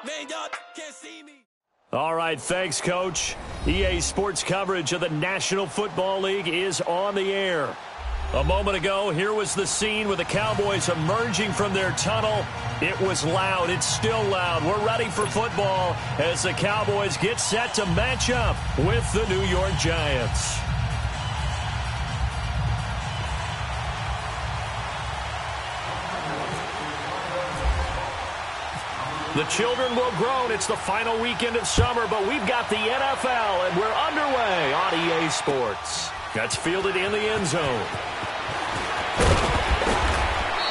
Man, y'all can't see me. All right, thanks, Coach. EA Sports coverage of the National Football League is on the air. A moment ago, here was the scene with the Cowboys emerging from their tunnel. It was loud. It's still loud. We're ready for football as the Cowboys get set to match up with the New York Giants. The children will groan. It's the final weekend of summer, but we've got the NFL, and we're underway on EA Sports. That's fielded in the end zone.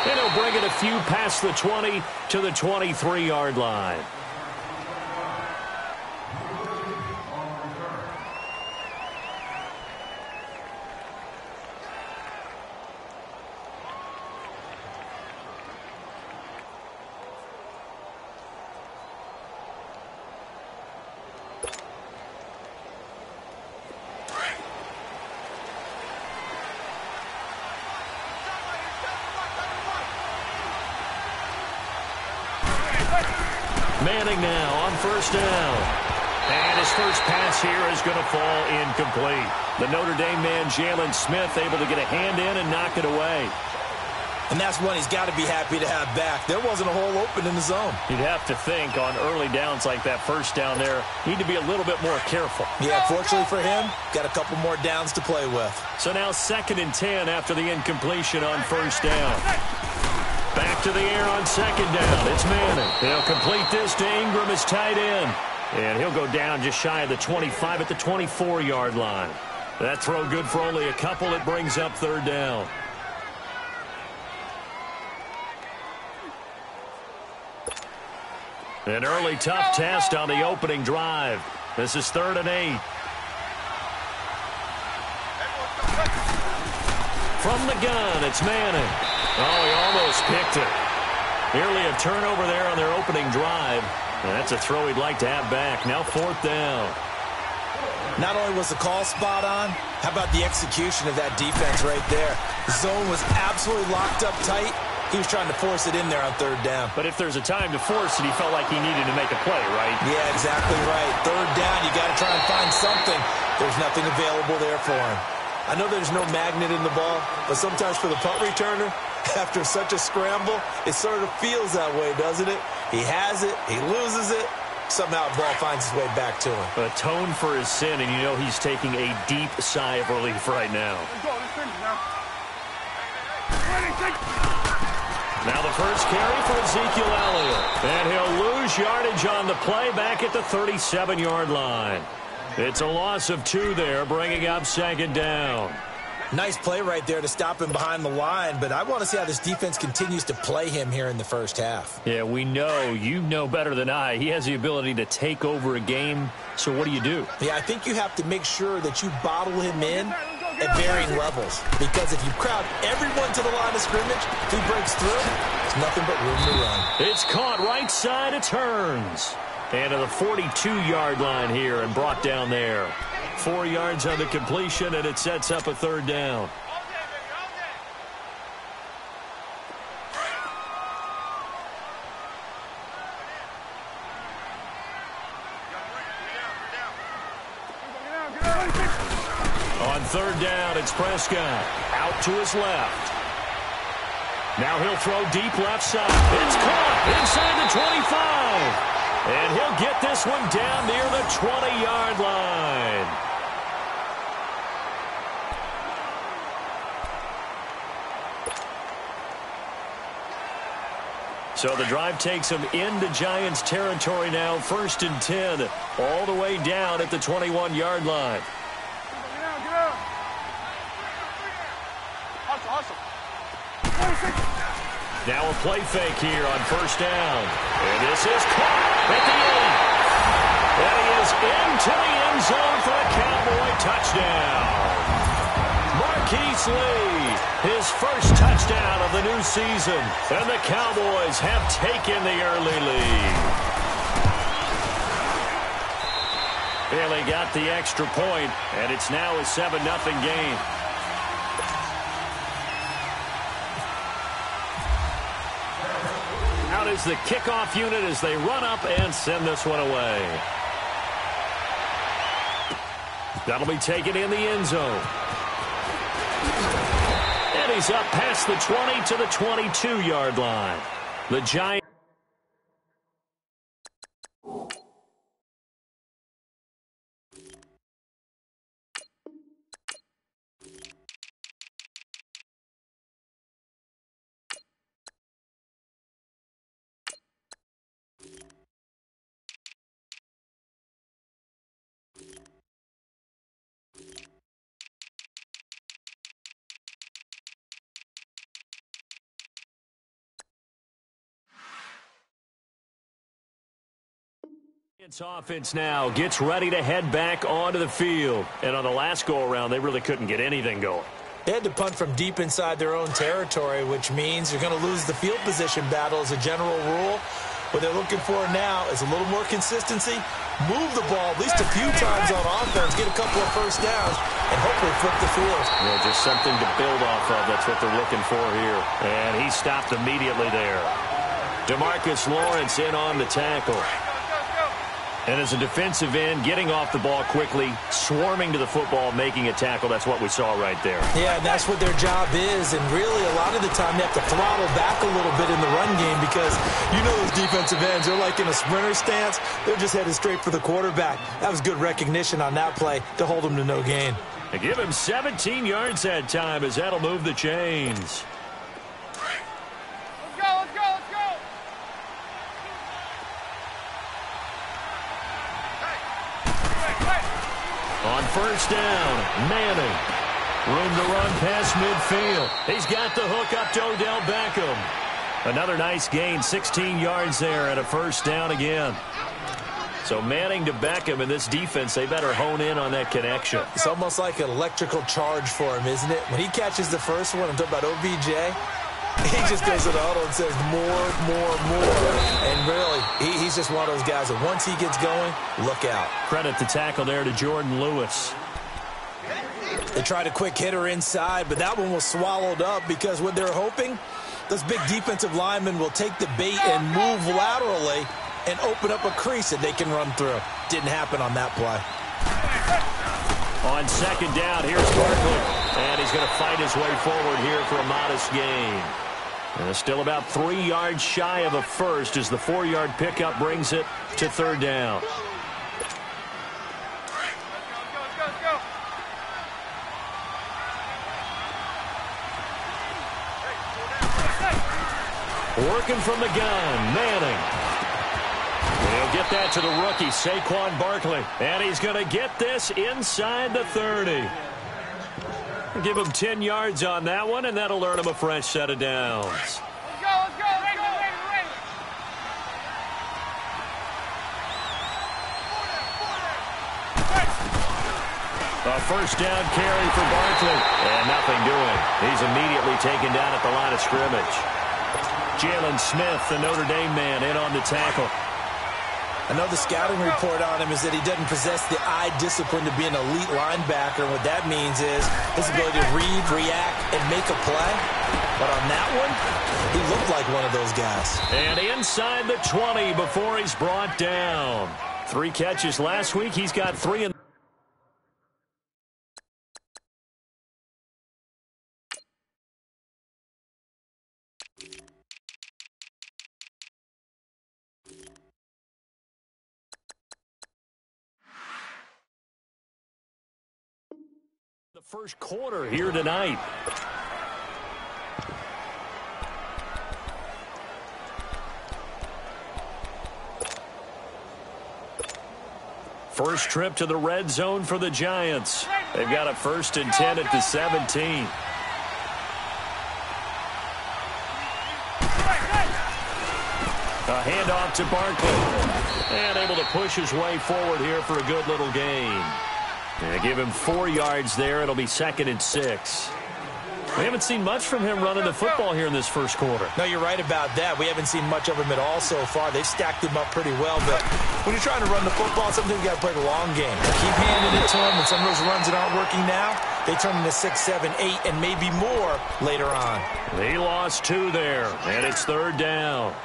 And he'll bring it a few past the 20 to the 23-yard line. Manning now on first down. And his first pass here is going to fall incomplete. The Notre Dame man, Jalen Smith, able to get a hand in and knock it away. And that's one he's got to be happy to have back. There wasn't a hole open in the zone. You'd have to think on early downs like that first down there, need to be a little bit more careful. Yeah, fortunately for him, got a couple more downs to play with. So now 2nd and 10 after the incompletion on first down. Back to the air on second down. It's Manning. He'll complete this to Ingram as tight end. And he'll go down just shy of the 25 at the 24-yard line. That throw good for only a couple. It brings up third down. An early tough test on the opening drive. This is 3rd and 8. From the gun, it's Manning. Oh, he almost picked it. Nearly a turnover there on their opening drive. And that's a throw he'd like to have back. Now 4th down. Not only was the call spot on, how about the execution of that defense right there? The zone was absolutely locked up tight. He was trying to force it in there on 3rd down. But if there's a time to force it, he felt like he needed to make a play, right? Yeah, exactly right. 3rd down, you got to try and find something. There's nothing available there for him. I know there's no magnet in the ball, but sometimes for the punt returner, after such a scramble, it sort of feels that way, doesn't it? He has it, he loses it, somehow the ball finds its way back to him. Atone for his sin, and you know he's taking a deep sigh of relief right now. Now the first carry for Ezekiel Elliott. And he'll lose yardage on the play back at the 37-yard line. It's a loss of 2 there, bringing up 2nd down. Nice play right there to stop him behind the line, but I want to see how this defense continues to play him here in the first half. Yeah, we know. You know better than I. He has the ability to take over a game, so what do you do? Yeah, I think you have to make sure that you bottle him in at varying levels, because if you crowd everyone to the line of scrimmage, if he breaks through, there's nothing but room to run. It's caught right side, it turns. And to the 42-yard line here and brought down there. 4 yards on the completion, and it sets up a 3rd down. On 3rd down, it's Prescott. Out to his left. Now he'll throw deep left side. It's caught inside the 25. And he'll get this one down near the 20-yard line. So the drive takes him into Giants territory now. 1st and 10, all the way down at the 21-yard line. Now a play fake here on 1st down. And this is caught at the 8. And he is into the end zone for a Cowboy touchdown. Marquise Lee, his first touchdown of the new season. And the Cowboys have taken the early lead. Bailey got the extra point, and it's now a 7-0 game. is the kickoff unit as they run up and send this one away. That'll be taken in the end zone. And he's up past the 20 to the 22-yard line. The Giants. Offense now gets ready to head back onto the field. And on the last go-around, they really couldn't get anything going. They had to punt from deep inside their own territory, which means you're going to lose the field position battle as a general rule. What they're looking for now is a little more consistency, move the ball at least a few times on offense, get a couple of first downs, and hopefully flip the field. Yeah, just something to build off of. That's what they're looking for here. And he stopped immediately there. DeMarcus Lawrence in on the tackle. And as a defensive end, getting off the ball quickly, swarming to the football, making a tackle, that's what we saw right there. Yeah, and that's what their job is. And really, a lot of the time, they have to throttle back a little bit in the run game because you know those defensive ends, they're like in a sprinter stance. They're just headed straight for the quarterback. That was good recognition on that play to hold them to no gain. They give him 17 yards that time as that'll move the chains. On first down, Manning. Room to run past midfield. He's got the hook up to Odell Beckham. Another nice gain, 16 yards there and a first down again. So Manning to Beckham, and this defense, they better hone in on that connection. It's almost like an electrical charge for him, isn't it? When he catches the first one, I'm talking about OBJ, he just goes to the huddle and says more. And really, he's just one of those guys that once he gets going, look out. Credit the tackle there to Jordan Lewis. They tried a quick hitter inside, but that one was swallowed up because what they're hoping, those big defensive linemen will take the bait and move laterally and open up a crease that they can run through. Didn't happen on that play. On second down, here's Barkley. And he's going to fight his way forward here for a modest gain. And it's still about 3 yards shy of a first as the 4-yard pickup brings it to third down. Working from the gun, Manning. He'll get that to the rookie, Saquon Barkley. And he's going to get this inside the 30. Give him 10 yards on that one, and that'll earn him a fresh set of downs. Let's go. A first down carry for Barkley. And nothing doing. He's immediately taken down at the line of scrimmage. Jalen Smith, the Notre Dame man, in on the tackle. I know the scouting report on him is that he doesn't possess the eye discipline to be an elite linebacker. What that means is his ability to read, react, and make a play. But on that one, he looked like one of those guys. And inside the 20 before he's brought down. 3 catches last week. He's got 3 in. The first quarter here tonight. First trip to the red zone for the Giants. They've got a 1st and 10 at the 17. A handoff to Barkley. And able to push his way forward here for a good little gain. And give him 4 yards there. It'll be 2nd and 6. We haven't seen much from him running the football here in this first quarter. No, you're right about that. We haven't seen much of him at all so far. They've stacked him up pretty well. But when you're trying to run the football, sometimes you got to play the long game. Keep handing it to him. And some of those runs that aren't working now, they turn into 6, 7, 8, and maybe more later on. He lost 2 there, and it's 3rd down.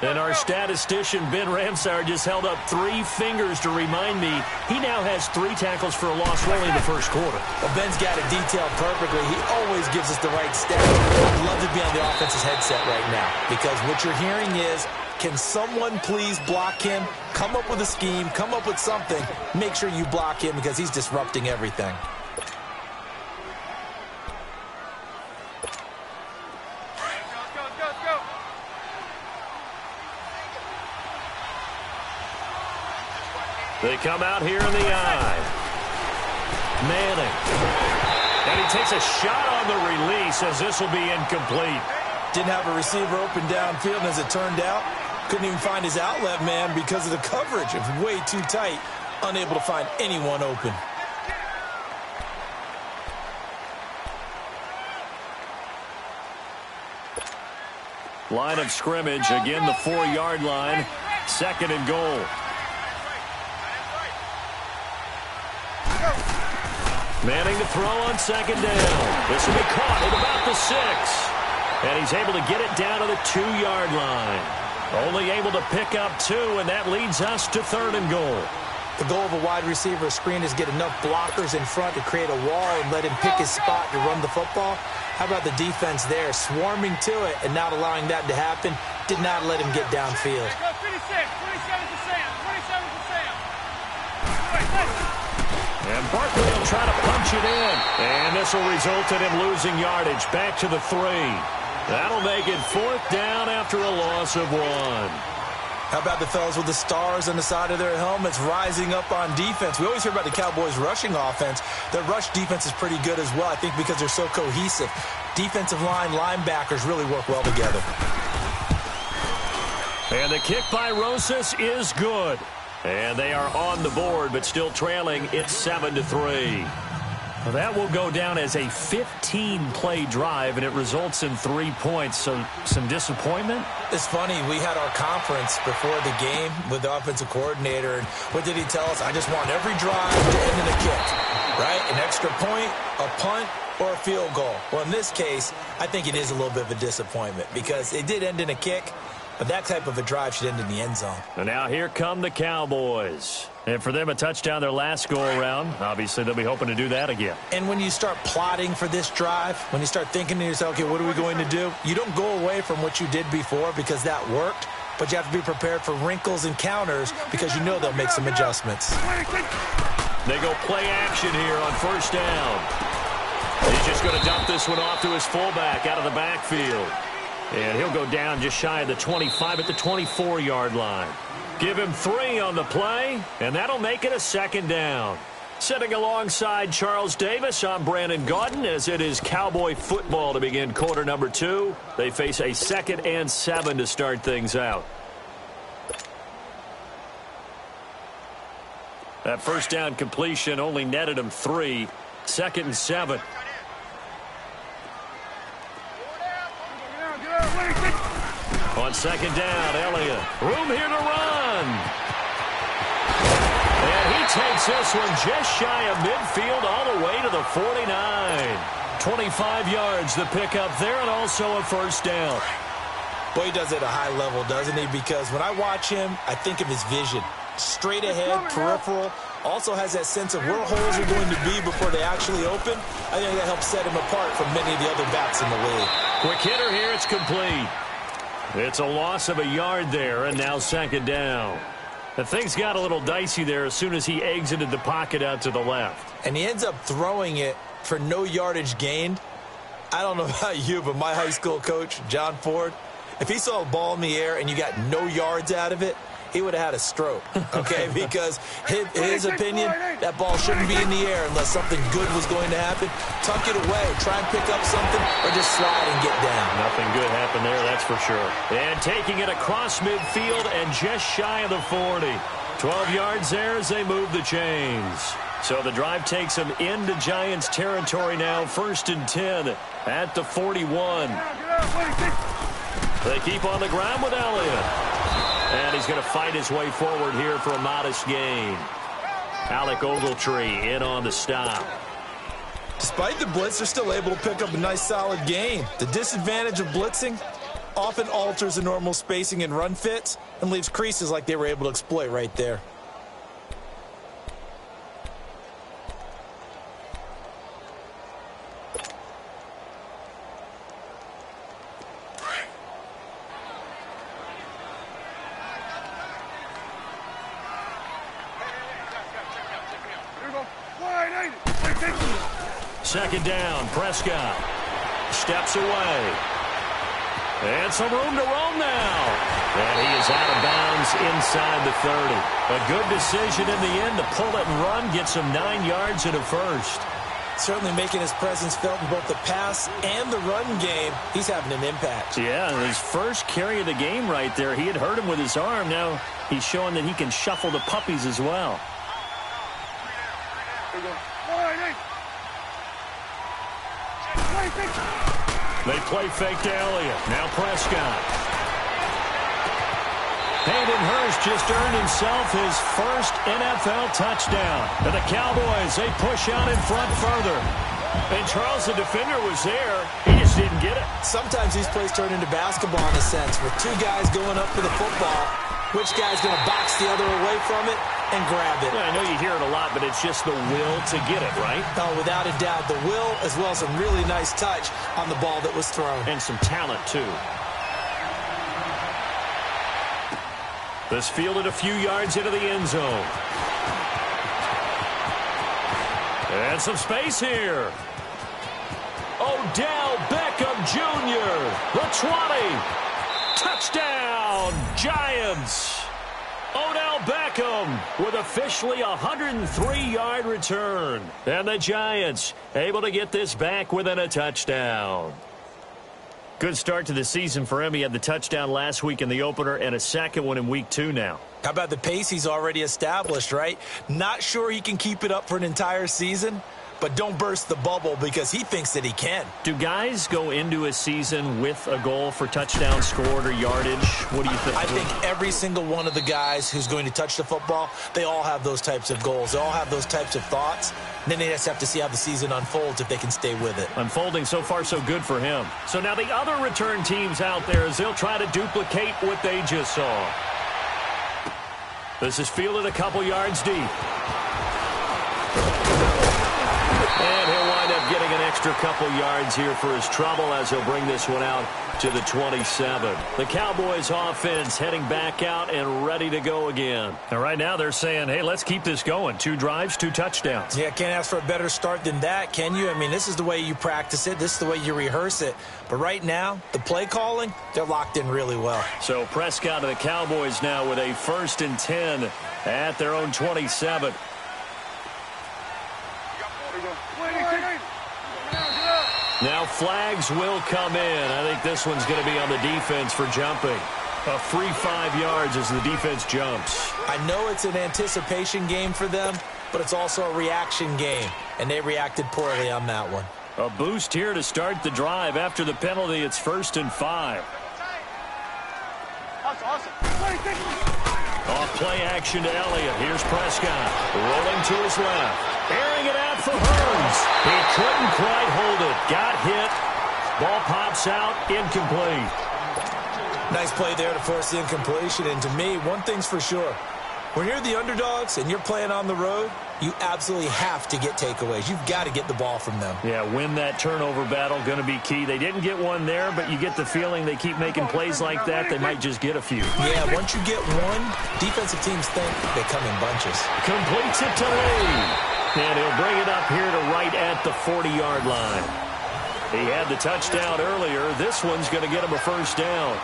And our statistician, Ben Ramsar, just held up 3 fingers to remind me he now has 3 tackles for a loss only in the first quarter. Well, Ben's got it detailed perfectly. He always gives us the right stat. I'd love to be on the offense's headset right now because what you're hearing is, can someone please block him? Come up with a scheme. Come up with something. Make sure you block him because he's disrupting everything. They come out here in the eye. Manning. And he takes a shot on the release as this will be incomplete. Didn't have a receiver open downfield, and as it turned out, couldn't even find his outlet man because of the coverage. It was way too tight. Unable to find anyone open. Line of scrimmage. Again, the 4-yard line. 2nd and goal. Manning to throw on 2nd down. This will be caught at about the 6. And he's able to get it down to the 2-yard line. Only able to pick up 2, and that leads us to 3rd and goal. The goal of a wide receiver screen is get enough blockers in front to create a wall and let him pick his spot to run the football. How about the defense there, swarming to it and not allowing that to happen? Did not let him get downfield. And Barkley will try to punch it in. And this will result in him losing yardage. Back to the 3. That'll make it 4th down after a loss of 1. How about the fellas with the stars on the side of their helmets rising up on defense? We always hear about the Cowboys' rushing offense. Their rush defense is pretty good as well, I think, because they're so cohesive. Defensive line, linebackers really work well together. And the kick by Rosas is good. And they are on the board, but still trailing. It's 7-3. Well, that will go down as a 15-play drive, and it results in 3 points. So some disappointment? It's funny. We had our conference before the game with the offensive coordinator. And what did he tell us? I just want every drive to end in a kick, right? An extra point, a punt, or a field goal. Well, in this case, I think it is a little bit of a disappointment because it did end in a kick. But that type of a drive should end in the end zone. And now here come the Cowboys. And for them, a touchdown their last go-around. Obviously, they'll be hoping to do that again. And when you start plotting for this drive, when you start thinking to yourself, okay, what are we going to do? You don't go away from what you did before because that worked. But you have to be prepared for wrinkles and counters because you know they'll make some adjustments. They go play action here on 1st down. He's just going to dump this one off to his fullback out of the backfield. And he'll go down just shy of the 25 at the 24-yard line. Give him 3 on the play, and that'll make it a 2nd down. Sitting alongside Charles Davis, I'm Brandon Gaudin, as it is Cowboy football to begin quarter number 2. They face a 2nd and 7 to start things out. That 1st down completion only netted him 3. 2nd and 7. On 2nd down, Elliott. Room here to run. And he takes this one just shy of midfield all the way to the 49. 25 yards the pickup there and also a 1st down. Boy, he does it at a high level, doesn't he? Because when I watch him, I think of his vision. Straight ahead, peripheral. Also has that sense of where holes are going to be before they actually open. I think that helps set him apart from many of the other backs in the league. Quick hitter here. It's complete. It's a loss of a yard there, and now 2nd down. The things got a little dicey there as soon as he exited the pocket out to the left. And he ends up throwing it for no yardage gained. I don't know about you, but my high school coach, John Ford, if he saw a ball in the air and you got no yards out of it, he would have had a stroke, okay? Because his opinion, that ball shouldn't be in the air unless something good was going to happen. Tuck it away, try and pick up something, or just slide and get down. Nothing good happened there, that's for sure. And taking it across midfield and just shy of the 40. 12 yards there as they move the chains. So the drive takes them into Giants territory now, 1st and 10 at the 41. They keep on the ground with Elliott. And he's going to fight his way forward here for a modest gain. Alec Ogletree in on the stop. Despite the blitz, they're still able to pick up a nice solid gain. The disadvantage of blitzing, often alters the normal spacing and run fits and leaves creases like they were able to exploit right there. Second down, Prescott steps away. And some room to roam now. And he is out of bounds inside the 30. A good decision in the end to pull it and run, get some 9 yards and a first. Certainly making his presence felt in both the pass and the run game. He's having an impact. Yeah, his first carry of the game right there. He had hurt him with his arm. Now he's showing that he can shuffle the puppies as well. They play fake to Elliott. Now Prescott. Hayden Hurst just earned himself his first NFL touchdown. And the Cowboys, they push out in front further. And Charles, the defender, was there. He just didn't get it. Sometimes these plays turn into basketball in a sense. With two guys going up for the football, which guy's going to box the other away from it and grab it? Yeah, I know you hear it a lot, but it's just the will to get it, right? Oh, without a doubt. The will as well as some really nice touch on the ball that was thrown. And some talent, too. This fielded a few yards into the end zone. And some space here. Odell Beckham Jr., the 20. Touchdown, Giants. Odell Beckham with officially a 103-yard return. And the Giants able to get this back within a touchdown. Good start to the season for him. He had the touchdown last week in the opener and a second one in week 2 now. How about the pace he's already established, right? Not sure he can keep it up for an entire season, but don't burst the bubble because he thinks that he can. Do guys go into a season with a goal for touchdown scored or yardage? What do you think? I think every single one of the guys who's going to touch the football, they all have those types of goals. They all have those types of thoughts. And then they just have to see how the season unfolds if they can stay with it. Unfolding so far so good for him. So now the other return teams out there as they'll try to duplicate what they just saw. This is fielded a couple yards deep. And he'll wind up getting an extra couple yards here for his trouble as he'll bring this one out to the 27. The Cowboys offense heading back out and ready to go again. And right now they're saying, hey, let's keep this going. 2 drives, 2 touchdowns. Yeah, can't ask for a better start than that, can you? I mean, this is the way you practice it. This is the way you rehearse it. But right now, the play calling, they're locked in really well. So Prescott and the Cowboys now with a 1st and 10 at their own 27. Now flags will come in. I think this one's going to be on the defense for jumping. A free 5 yards as the defense jumps. I know it's an anticipation game for them, but it's also a reaction game, and they reacted poorly on that one. A boost here to start the drive. After the penalty, it's 1st and 5. Off play action to Elliott. Here's Prescott. Rolling to his left. Airing it out for Hurns. He couldn't quite hold it. Got hit. Ball pops out. Incomplete. Nice play there to force the incompletion. And to me, one thing's for sure. When you're the underdogs and you're playing on the road, you absolutely have to get takeaways. You've got to get the ball from them. Yeah, win that turnover battle, going to be key. They didn't get one there, but you get the feeling they keep making plays like that, they might just get a few. Yeah, once you get one, defensive teams think they come in bunches. Completes it to Lee. And he'll bring it up here to right at the 40-yard line. He had the touchdown earlier. This one's going to get him a 1st down.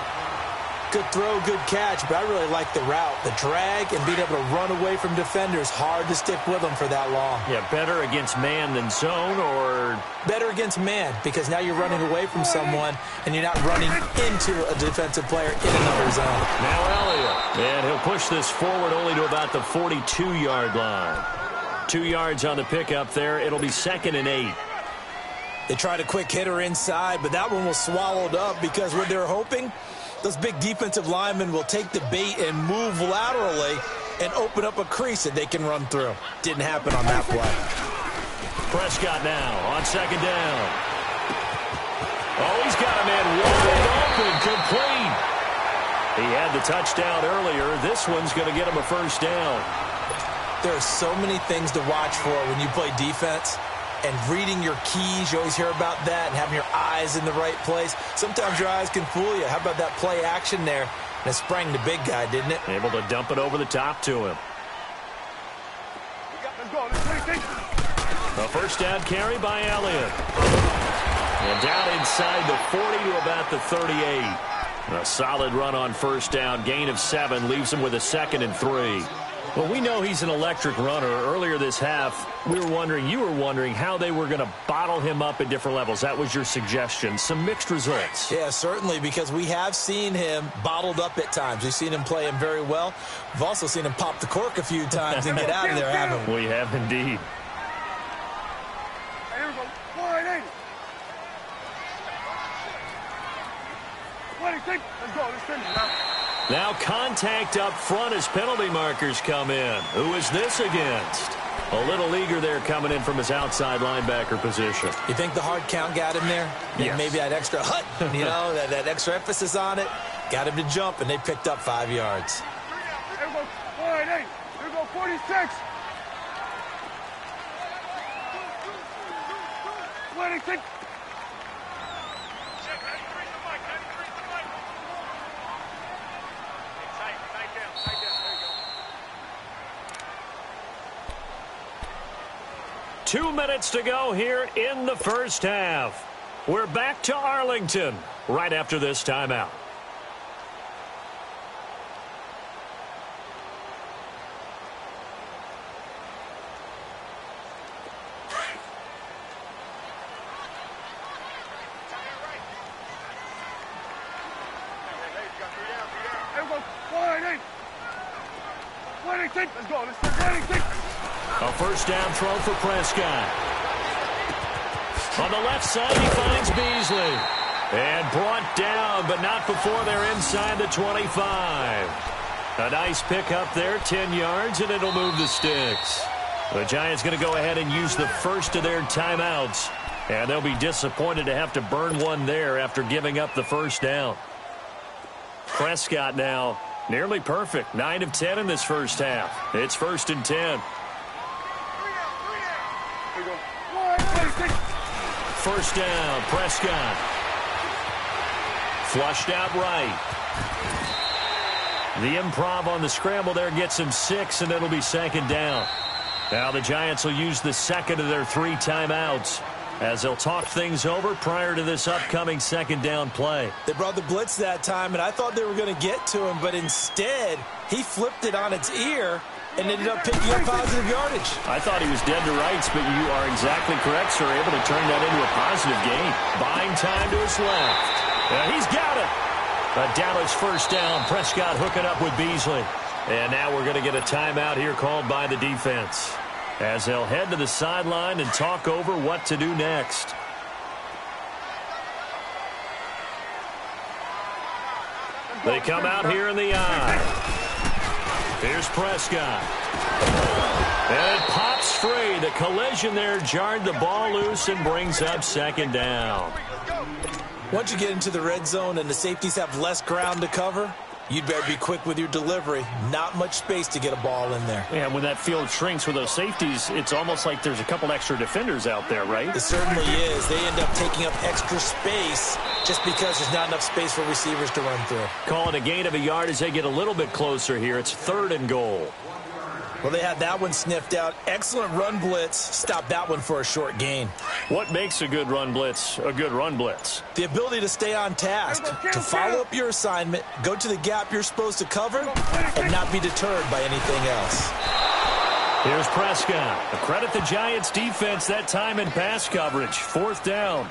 Good throw, good catch, but I really like the route. The drag and being able to run away from defenders, hard to stick with them for that long. Yeah, better against man than zone, or? Better against man, because now you're running away from someone and you're not running into a defensive player in another zone. Now Elliott. And he'll push this forward only to about the 42-yard line. 2 yards on the pickup there. It'll be 2nd and 8. They tried a quick hitter inside, but that one was swallowed up because what they're hoping, those big defensive linemen will take the bait and move laterally and open up a crease that they can run through. Didn't happen on that play. Prescott now on 2nd down. Oh, he's got a man wide open, complete. He had the touchdown earlier. This one's going to get him a first down. There are so many things to watch for when you play defense. And reading your keys, you always hear about that, and having your eyes in the right place. Sometimes your eyes can fool you. How about that play action there? And it sprang the big guy, didn't it? Able to dump it over the top to him. A first down carry by Elliott. And down inside the 40 to about the 38. A solid run on first down. Gain of 7 leaves him with a 2nd and 3. Well, we know he's an electric runner. Earlier this half, you were wondering how they were going to bottle him up at different levels. That was your suggestion. Some mixed results. Yeah, certainly, because we have seen him bottled up at times. We've seen him play him very well. We've also seen him pop the cork a few times and get out of there, haven't we? We have indeed. Here we go. 480. 26. Let's go. Let's finish now. Now contact up front as penalty markers come in. Who is this against? A little eager there coming in from his outside linebacker position. You think the hard count got him there? Yes. Maybe that extra hut, that extra emphasis on it, got him to jump, and they picked up 5 yards. Here we go. 488. Here we go. 46. 26. Two minutes to go here in the first half. We're back to Arlington right after this timeout. Let's go. Let's go. 26. A first down throw for Prescott. On the left side, he finds Beasley. And brought down, but not before they're inside the 25. A nice pickup there, 10 yards, and it'll move the sticks. The Giants going to go ahead and use the first of their timeouts. And they'll be disappointed to have to burn one there after giving up the first down. Prescott now nearly perfect. 9 of 10 in this first half. It's 1st and 10. First down, Prescott. Flushed out right. The improv on the scramble there gets him 6, and it'll be 2nd down. Now the Giants will use the second of their 3 timeouts as they'll talk things over prior to this upcoming 2nd down play. They brought the blitz that time, and I thought they were going to get to him, but instead he flipped it on its ear and ended up picking up positive yardage. I thought he was dead to rights, but you are exactly correct, sir. Able to turn that into a positive gain. Buying time to his left. He's got it. A Dallas first down. Prescott hooking up with Beasley. And now we're going to get a timeout here called by the defense as they'll head to the sideline and talk over what to do next. They come out here in the eye. Here's Prescott. And it pops free. The collision there jarred the ball loose and brings up 2nd down. Once you get into the red zone and the safeties have less ground to cover, you'd better be quick with your delivery. Not much space to get a ball in there. Yeah, when that field shrinks with those safeties, it's almost like there's a couple extra defenders out there, right? It certainly is. They end up taking up extra space just because there's not enough space for receivers to run through. Call it a gain of a yard as they get a little bit closer here. It's 3rd and goal. Well, they had that one sniffed out. Excellent run blitz. Stopped that one for a short gain. What makes a good run blitz a good run blitz? The ability to stay on task, to follow up your assignment, go to the gap you're supposed to cover, and not be deterred by anything else. Here's Prescott. Credit the Giants' defense that time in pass coverage. 4th down.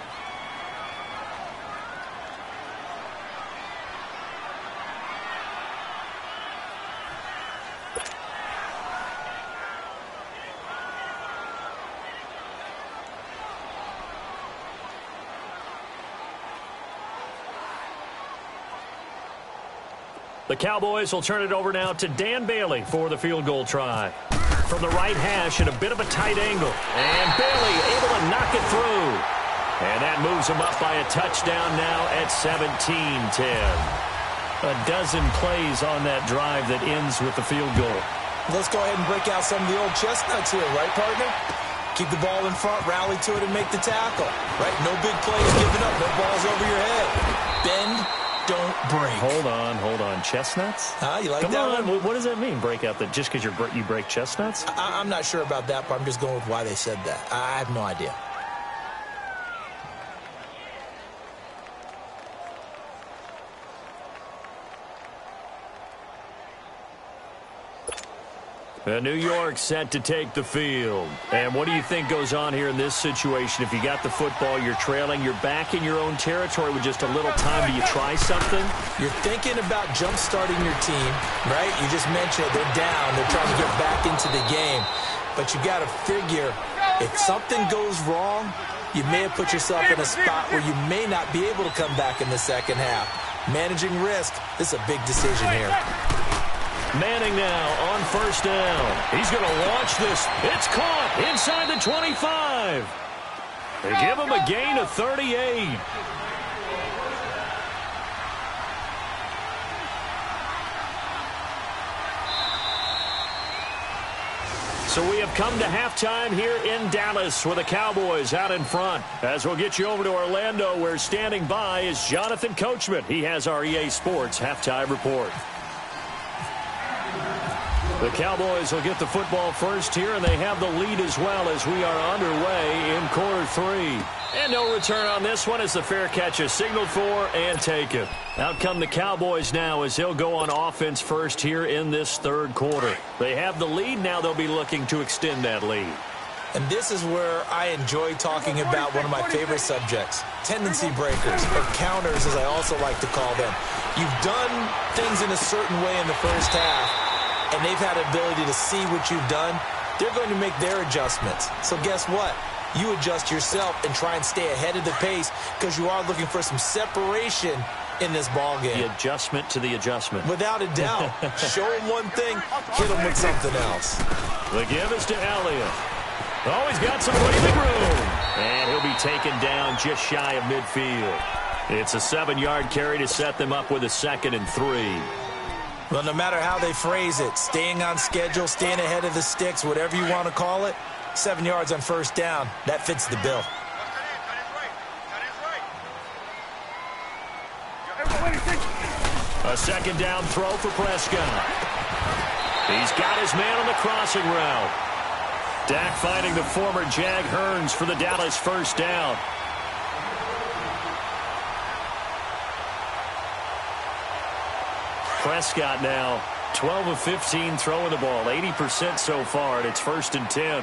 The Cowboys will turn it over now to Dan Bailey for the field goal try. From the right hash at a bit of a tight angle. And Bailey able to knock it through. And that moves them up by a touchdown now at 17-10. A dozen plays on that drive that ends with the field goal. Let's go ahead and break out some of the old chestnuts here, right, partner? Keep the ball in front, rally to it, and make the tackle. Right? No big plays given up, no balls over your head. Bend, don't break. Hold on. Chestnuts? You like Come that on. one? What does that mean, break out? That just because you break chestnuts? I'm not sure about that, but I'm just going with why they said that. I have no idea. New York set to take the field. And what do you think goes on here in this situation? If you got the football, you're trailing, you're back in your own territory with just a little time. Do you try something? You're thinking about jump-starting your team, right? You just mentioned they're down. They're trying to get back into the game. But you got to figure if something goes wrong, you may have put yourself in a spot where you may not be able to come back in the second half. Managing risk, this is a big decision here. Manning now on first down. He's going to launch this. It's caught inside the 25. They give him a gain of 38. So we have come to halftime here in Dallas with the Cowboys out in front. As we'll get you over to Orlando, where standing by is Jonathan Coachman. He has our EA Sports halftime report. The Cowboys will get the football first here, and they have the lead as well as we are underway in quarter three. And no return on this one as the fair catch is signaled for and taken. Out come the Cowboys now as they'll go on offense first here in this third quarter. They have the lead. Now they'll be looking to extend that lead. And this is where I enjoy talking about one of my favorite subjects, tendency breakers, or counters as I also like to call them. You've done things in a certain way in the first half, and they've had the ability to see what you've done. They're going to make their adjustments. So guess what? You adjust yourself and try and stay ahead of the pace because you are looking for some separation in this ball game. The adjustment to the adjustment. Without a doubt. Show them one thing, hit them with something else. The give is to Elliott. Oh, he's got some breathing room. And he'll be taken down just shy of midfield. It's a 7-yard carry to set them up with a 2nd and 3. Well, no matter how they phrase it, staying on schedule, staying ahead of the sticks, whatever you want to call it, 7 yards on first down, that fits the bill. A 2nd down throw for Prescott. He's got his man on the crossing route. Dak finding the former Jag Hearns for the Dallas first down. Prescott now 12 of 15 throwing the ball, 80% so far, and it's 1st and 10. Here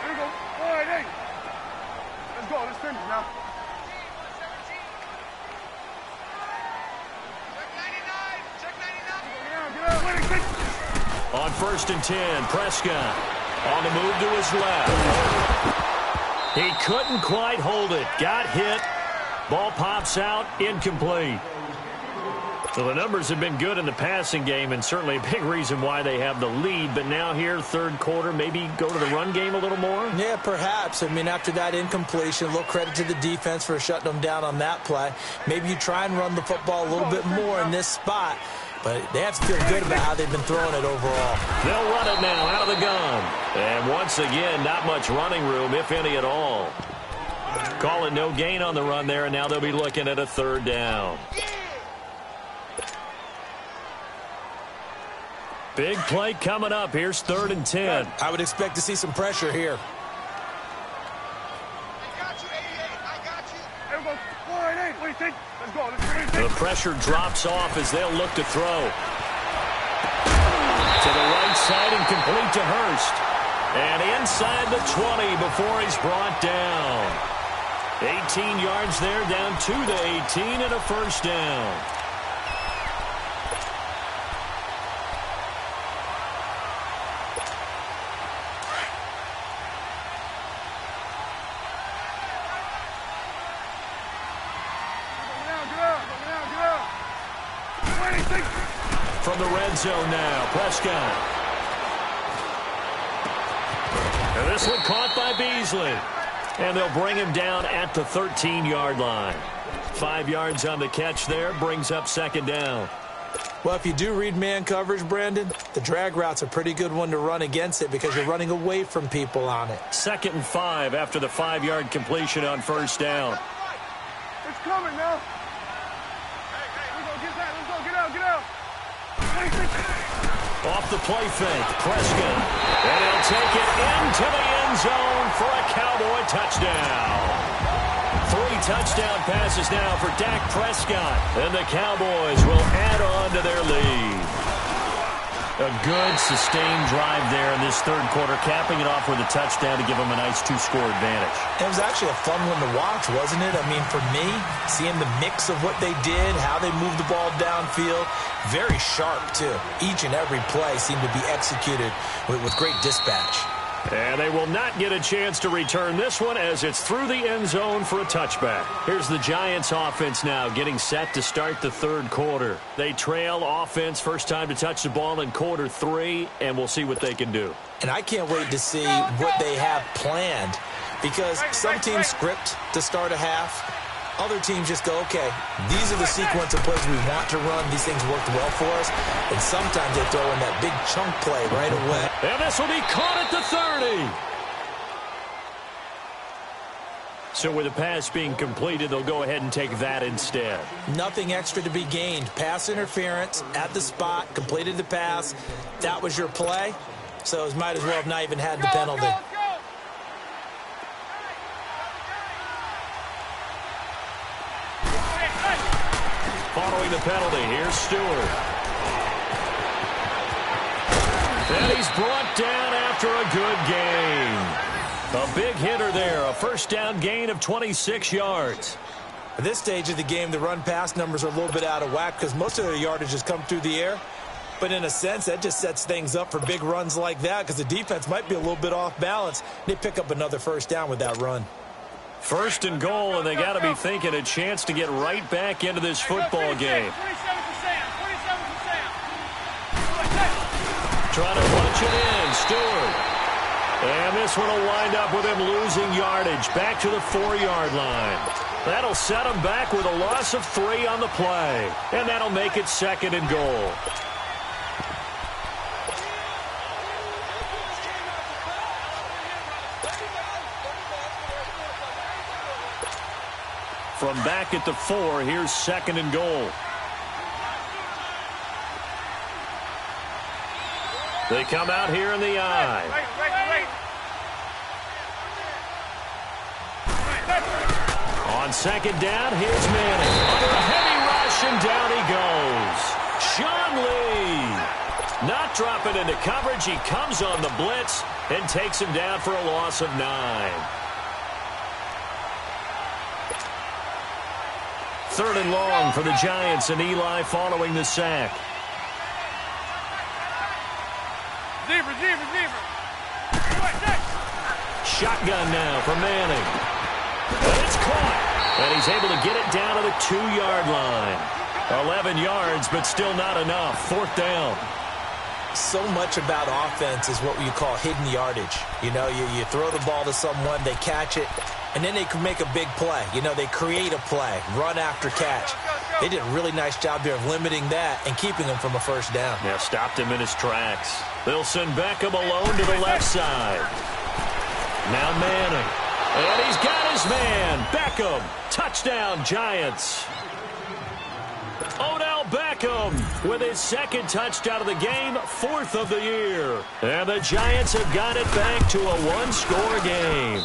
we go. All right, hey. Let's go. Let's finish now. Check 99. Get out. On 1st and 10, Prescott on the move to his left. He couldn't quite hold it. Got hit. Ball pops out, incomplete. So the numbers have been good in the passing game, and certainly a big reason why they have the lead. But now here, third quarter, maybe go to the run game a little more? Yeah, perhaps. I mean, after that incompletion, a little credit to the defense for shutting them down on that play. Maybe you try and run the football a little bit more in this spot. But they have to feel good about how they've been throwing it overall. They'll run it now out of the gun. And once again, not much running room, if any at all. Calling no gain on the run there, and now they'll be looking at a 3rd down. Big play coming up. Here's 3rd and 10. I would expect to see some pressure here. I got you, 88. I got you. Here we go. All right, hey. What do you think? Let's go. Let's go. The pressure drops off as they'll look to throw. To the right side and complete to Hurst. And inside the 20 before he's brought down. 18 yards there, down to the 18 and a 1st down. From the red zone now, Prescott. And this one caught by Beasley. And they'll bring him down at the 13-yard line. 5 yards on the catch there, brings up second down. Well, if you do read man coverage, Brandon, the drag route's a pretty good one to run against it because you're running away from people on it. 2nd and 5 after the 5-yard completion on first down. It's coming now. Let's go, get out, get out. Off the play fake, Prescott. And he'll take it into the end zone for a Cowboy touchdown. 3 touchdown passes now for Dak Prescott. And the Cowboys will add on to their lead. A good, sustained drive there in this third quarter, capping it off with a touchdown to give them a nice 2-score advantage. It was actually a fun one to watch, wasn't it? I mean, for me, seeing the mix of what they did, how they moved the ball downfield, very sharp, too. Each and every play seemed to be executed with great dispatch. And they will not get a chance to return this one as it's through the end zone for a touchback. Here's the Giants offense now getting set to start the third quarter. They trail offense, first time to touch the ball in quarter 3, and we'll see what they can do. And I can't wait to see what they have planned because some teams script to start a half. Other teams just go, okay, these are the sequence of plays we want to run. These things worked well for us. And sometimes they throw in that big chunk play right away. And this will be caught at the 30. So with the pass being completed, they'll go ahead and take that instead. Nothing extra to be gained. Pass interference at the spot, completed the pass. That was your play. So it might as well have not even had the penalty. Following the penalty, here's Stewart. And he's brought down after a good gain. A big hitter there, a first down gain of 26 yards. At this stage of the game, the run-pass numbers are a little bit out of whack because most of their yardage has come through the air. But in a sense, that just sets things up for big runs like that because the defense might be a little bit off balance. They pick up another first down with that run. 1st and goal, and they got to be thinking a chance to get right back into this football game. 27%. Trying to punch it in, Stewart. And this one will wind up with him losing yardage back to the 4-yard line. That'll set him back with a loss of 3 on the play. And that'll make it 2nd and goal. From back at the 4, here's 2nd and goal. They come out here in the eye. On 2nd down, here's Manning. Under a heavy rush, and down he goes. Sean Lee. Not dropping into coverage. He comes on the blitz and takes him down for a loss of 9. 3rd and long for the Giants, and Eli following the sack. Shotgun now for Manning. And it's caught. And he's able to get it down to the 2-yard line. 11 yards, but still not enough. 4th down. So much about offense is what you call hidden yardage. You know, you throw the ball to someone, they catch it, and then they can make a big play. You know, they create a play, run after catch. They did a really nice job there of limiting that and keeping him from a first down. Yeah, stopped him in his tracks. They'll send Beckham alone to the left side. Now Manning. And he's got his man. Beckham. Touchdown, Giants. Odell Beckham with his 2nd touchdown of the game, 4th of the year. And the Giants have got it back to a 1-score game.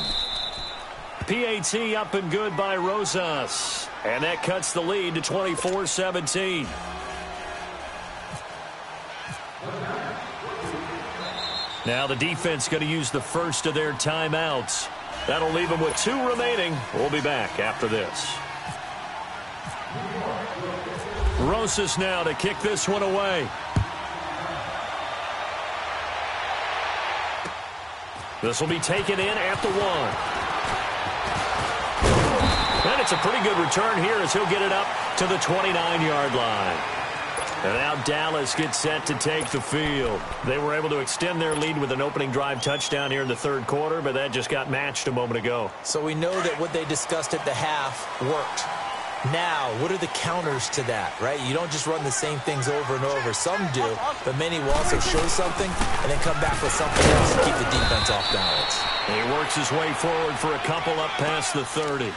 PAT up and good by Rosas. And that cuts the lead to 24-17. Now the defense going to use the first of their timeouts. That'll leave them with 2 remaining. We'll be back after this. Rosas now to kick this one away. This will be taken in at the 1. And it's a pretty good return here as he'll get it up to the 29-yard line. And now Dallas gets set to take the field. They were able to extend their lead with an opening drive touchdown here in the third quarter, but that just got matched a moment ago. So we know that what they discussed at the half worked. Now, what are the counters to that, right? You don't just run the same things over and over. Some do, but many will also show something and then come back with something else to keep the defense off balance. He works his way forward for a couple up past the 30.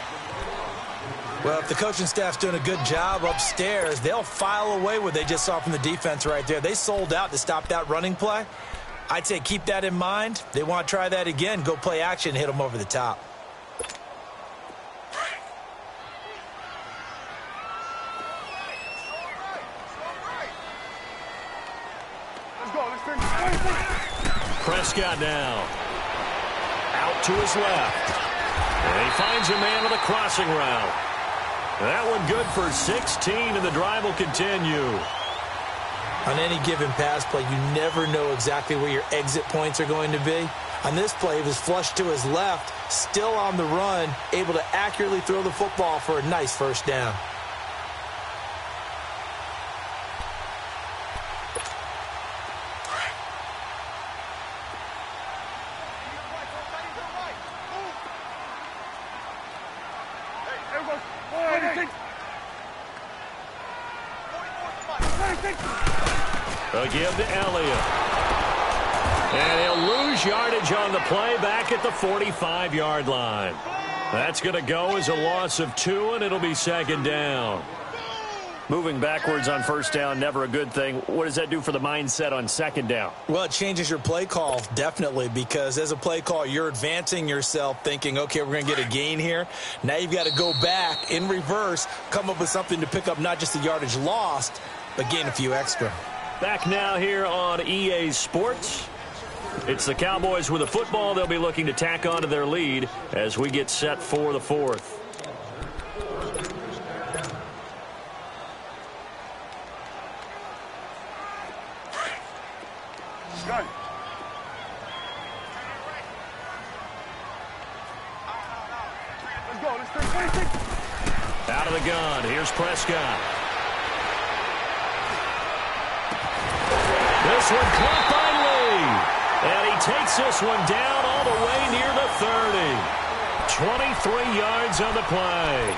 Well, if the coaching staff's doing a good job upstairs, they'll file away what they just saw from the defense right there. They sold out to stop that running play. I'd say keep that in mind. They want to try that again, go play action, hit them over the top. Prescott now. Out to his left. And he finds a man with a crossing route. That one good for 16, and the drive will continue. On any given pass play, you never know exactly where your exit points are going to be. On this play, he was flushed to his left, still on the run, able to accurately throw the football for a nice first down. They'll give to Elliott. And he'll lose yardage on the play back at the 45-yard line. That's going to go as a loss of 2, and it'll be second down. Moving backwards on first down, never a good thing. What does that do for the mindset on second down? Well, it changes your play call, definitely, because as a play call, you're advancing yourself thinking, okay, we're going to get a gain here. Now you've got to go back in reverse, come up with something to pick up not just the yardage lost, but gain a few extra. Back now here on EA Sports. It's the Cowboys with a football. They'll be looking to tack on to their lead as we get set for the fourth. Out of the gun. Here's Prescott. This one caught by Lee. And he takes this one down all the way near the 30. 23 yards on the play.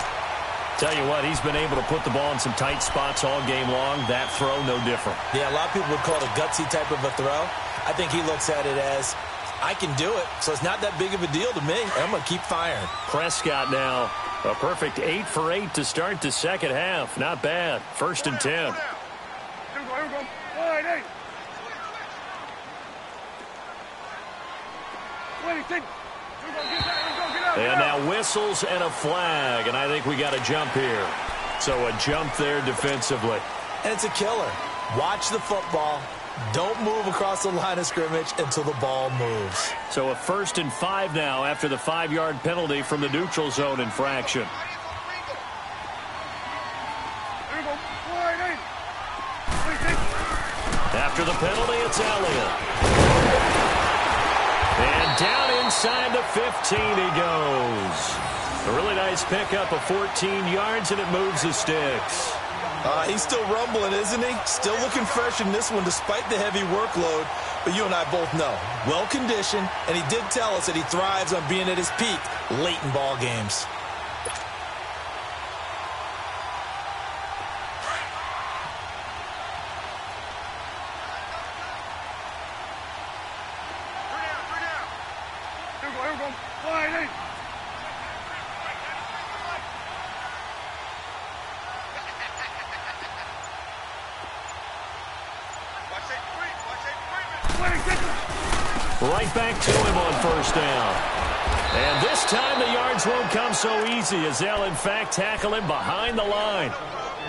Tell you what, he's been able to put the ball in some tight spots all game long. That throw, no different. Yeah, a lot of people would call it a gutsy type of a throw. I think he looks at it as, I can do it, so it's not that big of a deal to me. I'm going to keep firing. Prescott now, a perfect 8 for 8 to start the second half. Not bad. 1st and 10. Here we go. 1-8. And now whistles and a flag, and I think we got a jump here. So a jump there defensively. And it's a killer. Watch the football. Don't move across the line of scrimmage until the ball moves. So a 1st and 5 now after the 5-yard penalty from the neutral zone infraction. After the penalty, it's Elliott. And down inside the 15 he goes. A really nice pickup of 14 yards, and it moves the sticks. He's still rumbling, isn't he? Still looking fresh in this one despite the heavy workload. But you and I both know, well-conditioned, and he did tell us that he thrives on being at his peak late in ball games. Right back to him on first down. And this time the yards won't come so easy as they'll, in fact, tackle him behind the line.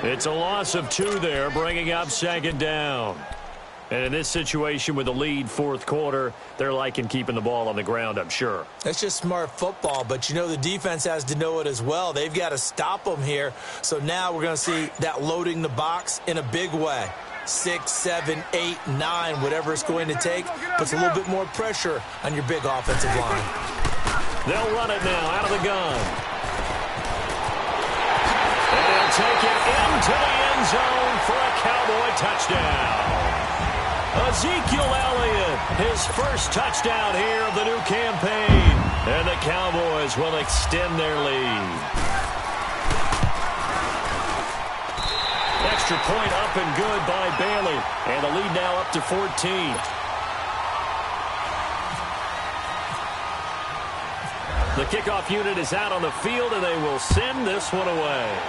It's a loss of 2 there, bringing up second down. And in this situation with the lead fourth quarter, they're liking keeping the ball on the ground, I'm sure. That's just smart football, but you know the defense has to know it as well. They've got to stop them here. So now we're going to see that loading the box in a big way. 6, 7, 8, 9, whatever it's going to take, puts a little bit more pressure on your big offensive line. They'll run it now out of the gun. And he'll take it into the end zone for a Cowboy touchdown. Ezekiel Elliott, his first touchdown here of the new campaign. And the Cowboys will extend their lead. Extra point up and good by Bailey. And the lead now up to 14. The kickoff unit is out on the field, and they will send this one away.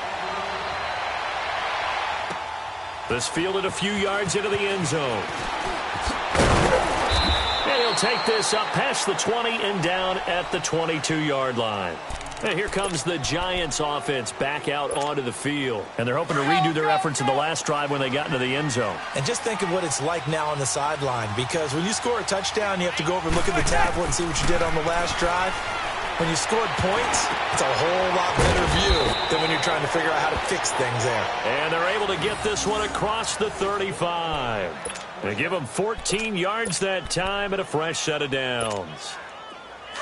This fielded a few yards into the end zone. And he'll take this up past the 20 and down at the 22-yard line. And here comes the Giants offense back out onto the field. And they're hoping to redo their efforts in the last drive when they got into the end zone. And just think of what it's like now on the sideline, because when you score a touchdown, you have to go over and look at the tablet and see what you did on the last drive. When you scored points, it's a whole lot better view than when you're trying to figure out how to fix things there. And they're able to get this one across the 35. They give them 14 yards that time and a fresh set of downs.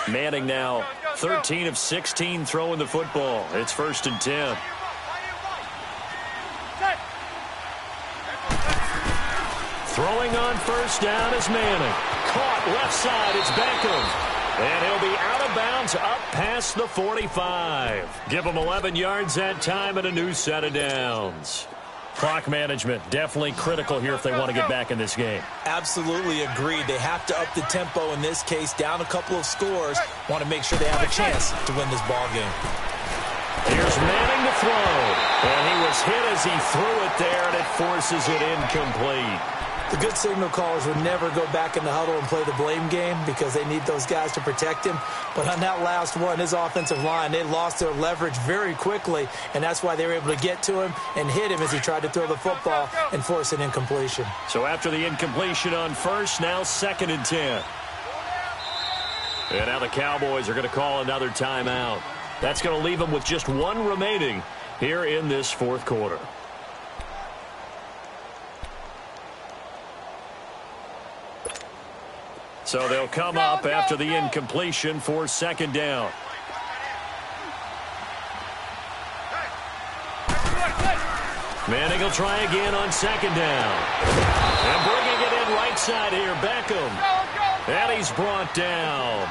Manning now 13 of 16 throwing the football. It's 1st and 10. Throwing on first down is Manning. Caught left side, it's Beckham. And he'll be out of bounds up past the 45. Give them 11 yards that time and a new set of downs. Clock management definitely critical here if they want to get back in this game. Absolutely agreed. They have to up the tempo in this case, down a couple of scores. Want to make sure they have a chance to win this ball game. Here's Manning to throw. And he was hit as he threw it there, and it forces it incomplete. The good signal callers would never go back in the huddle and play the blame game because they need those guys to protect him. But on that last one, his offensive line, they lost their leverage very quickly, and that's why they were able to get to him and hit him as he tried to throw the football and force an incompletion. So after the incompletion on first, now 2nd and 10. And now the Cowboys are going to call another timeout. That's going to leave them with just one remaining here in this 4th quarter. So they'll come up after the incompletion for 2nd down. Manning will try again on 2nd down. And bringing it in right side here, Beckham. And he's brought down.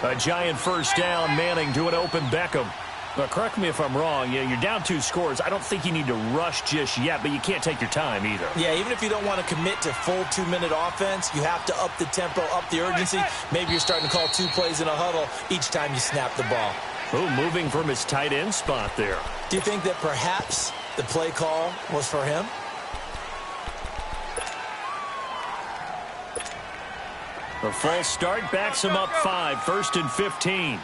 A giant first down, Manning to an open Beckham. Now, correct me if I'm wrong. Yeah, you're down 2 scores. I don't think you need to rush just yet, but you can't take your time either. Yeah, even if you don't want to commit to full 2-minute offense, you have to up the tempo, up the urgency. Maybe you're starting to call 2 plays in a huddle each time you snap the ball. Oh, moving from his tight end spot there. Do you think that perhaps the play call was for him? A false start backs him up 5, 1st and 15.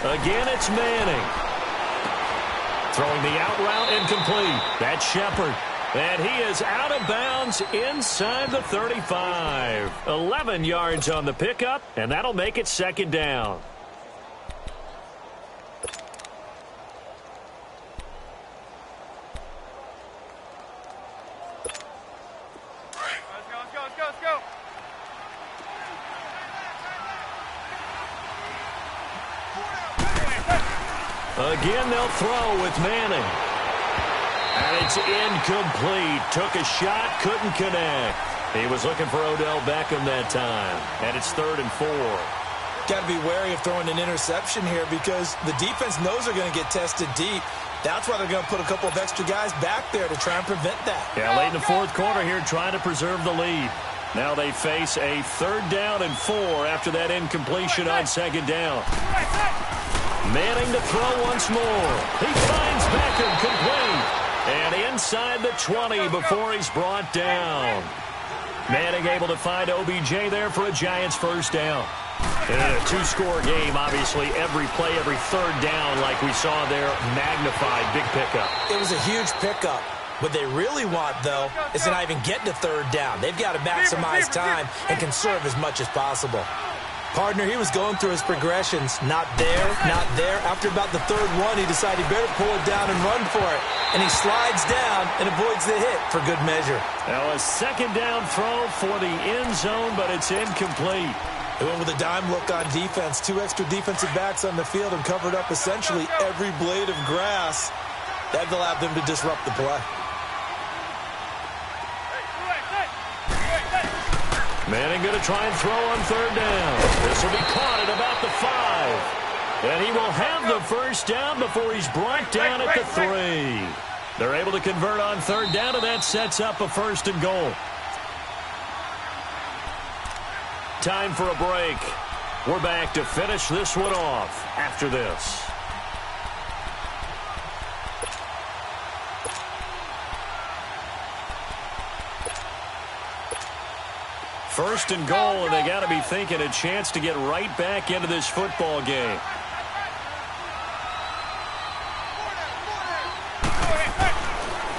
Again, it's Manning. Throwing the out route incomplete. That's Shepard. And he is out of bounds inside the 35. 11 yards on the pickup, and that'll make it 2nd down. Let's go. Again, they'll throw with Manning. And it's incomplete. Took a shot, couldn't connect. He was looking for Odell Beckham that time. And it's 3rd and 4. Got to be wary of throwing an interception here because the defense knows they're going to get tested deep. That's why they're going to put a couple of extra guys back there to try and prevent that. Yeah, late in the 4th quarter here trying to preserve the lead. Now they face a 3rd down and 4 after that incompletion on 2nd down. Manning to throw once more. He finds Beckham complete. And inside the 20 before he's brought down. Manning able to find OBJ there for a Giants first down. In a 2-score game, obviously, every play, every 3rd down, like we saw there, magnified, big pickup. It was a huge pickup. What they really want, though, is to not even get to 3rd down. They've got to maximize time and conserve as much as possible. Partner, he was going through his progressions. Not there, not there. After about the 3rd one, he decided he better pull it down and run for it. And he slides down and avoids the hit for good measure. Now a 2nd down throw for the end zone, but it's incomplete. They went with a dime look on defense. 2 extra defensive backs on the field and covered up essentially every blade of grass. That allowed them to disrupt the play. Manning going to try and throw on third down. This will be caught at about the 5. And he will have the first down before he's brought down at the 3. They're able to convert on third down, and that sets up a first and goal. Time for a break. We're back to finish this one off after this. First and goal, and they got to be thinking a chance to get right back into this football game.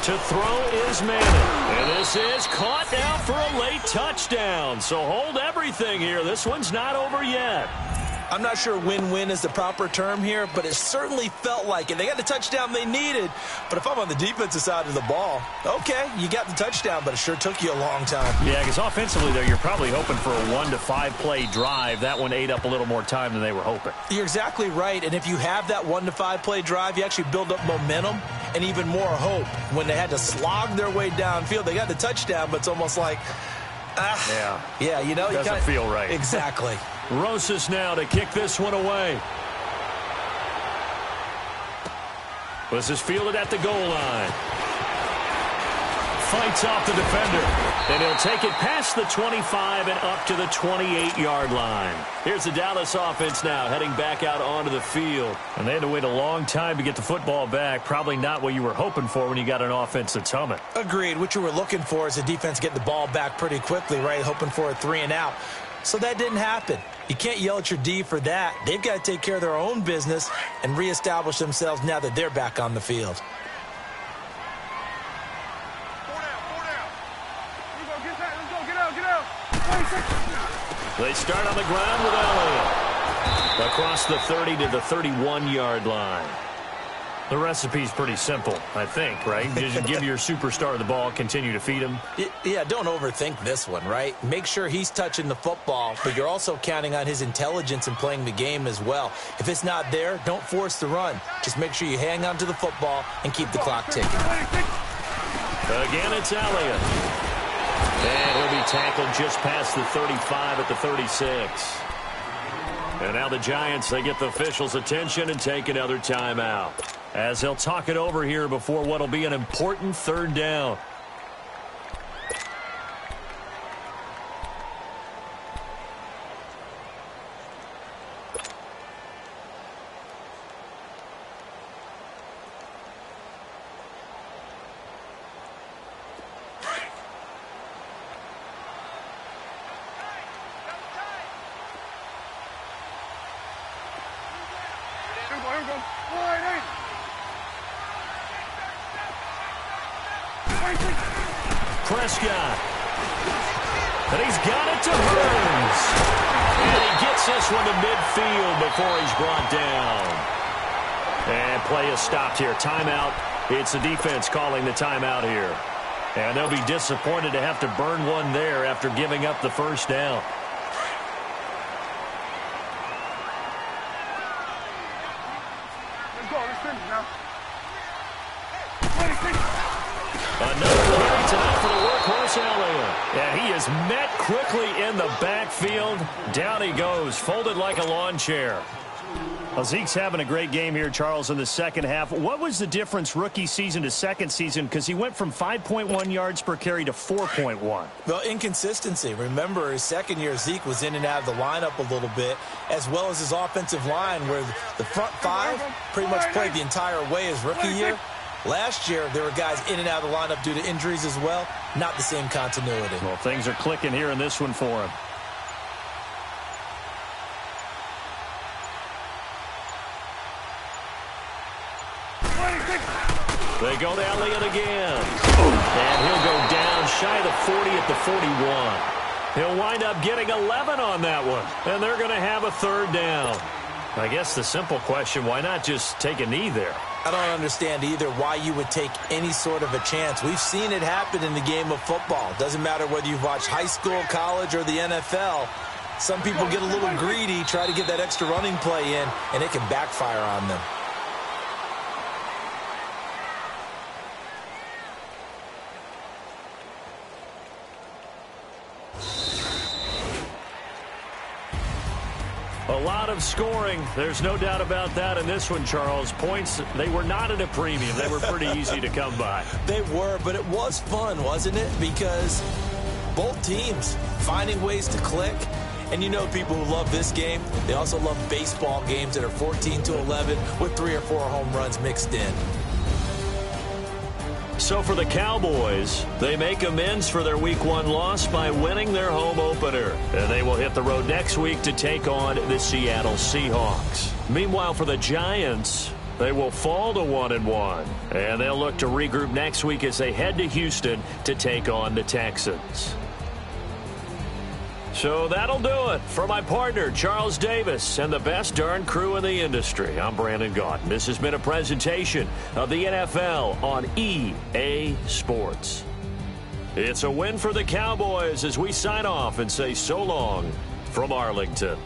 To throw is Manning. And this is caught down for a late touchdown. So hold everything here. This one's not over yet. I'm not sure win-win is the proper term here, but it certainly felt like it. They got the touchdown they needed, but if I'm on the defensive side of the ball, okay, you got the touchdown, but it sure took you a long time. Yeah, because offensively, though, you're probably hoping for a 1 to 5 play drive. That one ate up a little more time than they were hoping. You're exactly right, and if you have that 1 to 5 play drive, you actually build up momentum and even more hope. When they had to slog their way downfield, they got the touchdown, but it's almost like, yeah, you know, doesn't feel right. Exactly. Rosas now to kick this one away. This is fielded at the goal line. Fights off the defender. And he'll take it past the 25 and up to the 28-yard line. Here's the Dallas offense now heading back out onto the field. And they had to wait a long time to get the football back. Probably not what you were hoping for when you got an offense that's humming. Agreed. What you were looking for is a defense getting the ball back pretty quickly, right? Hoping for a 3 and out. So that didn't happen. You can't yell at your D for that. They've got to take care of their own business and reestablish themselves now that they're back on the field. They start on the ground with Elliott. Across the 30 to the 31-yard line. The recipe's pretty simple, I think, right? Just give your superstar the ball, continue to feed him. Yeah, don't overthink this one, right? Make sure he's touching the football, but you're also counting on his intelligence in playing the game as well. If it's not there, don't force the run. Just make sure you hang on to the football and keep the clock ticking. Again, it's Elliott. And he'll be tackled just past the 35 at the 36. And now the Giants, they get the officials' attention and take another timeout, as they'll talk it over here before what'll be an important third down. Prescott. And he's got it to Burns. And he gets this one to midfield before he's brought down. And play is stopped here. Timeout. It's the defense calling the timeout here. And they'll be disappointed to have to burn one there after giving up the first down. Another carry tonight for the workhorse Elliott. And he is met quickly in the backfield. Down he goes, folded like a lawn chair. Well, Zeke's having a great game here, Charles, in the second half. What was the difference rookie season to second season? Because he went from 5.1 yards per carry to 4.1. Well, inconsistency. Remember, his second year, Zeke was in and out of the lineup a little bit, as well as his offensive line, where the front five pretty much played the entire way his rookie year. Last year, there were guys in and out of the lineup due to injuries as well. Not the same continuity. Well, things are clicking here in this one for him. They go to Elliott again. And he'll go down shy of the 40 at the 41. He'll wind up getting 11 on that one. And they're going to have a third down. I guess the simple question, why not just take a knee there? I don't understand either why you would take any sort of a chance. We've seen it happen in the game of football. Doesn't matter whether you've watched high school, college, or the NFL. Some people get a little greedy, try to get that extra running play in, and it can backfire on them. A lot of scoring. There's no doubt about that in this one, Charles. Points, they were not at a premium. They were pretty easy to come by. They were, but it was fun, wasn't it? Because both teams finding ways to click. And you know people who love this game, they also love baseball games that are 14-11 with 3 or 4 home runs mixed in. So for the Cowboys, they make amends for their Week 1 loss by winning their home opener. And they will hit the road next week to take on the Seattle Seahawks. Meanwhile, for the Giants, they will fall to 1-1. And they'll look to regroup next week as they head to Houston to take on the Texans. So that'll do it. For my partner, Charles Davis, and the best darn crew in the industry, I'm Brandon Gaudin. This has been a presentation of the NFL on EA Sports. It's a win for the Cowboys as we sign off and say so long from Arlington.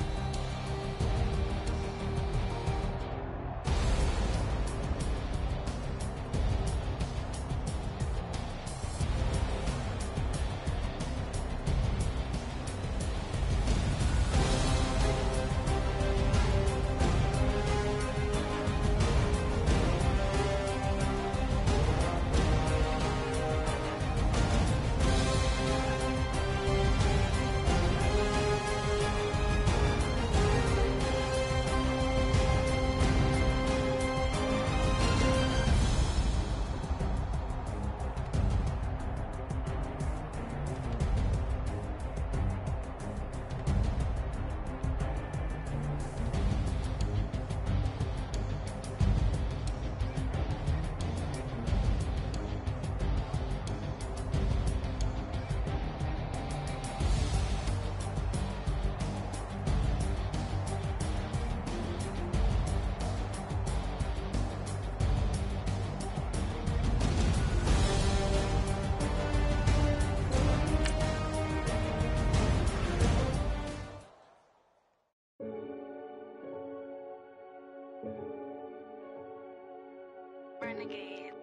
Renegade,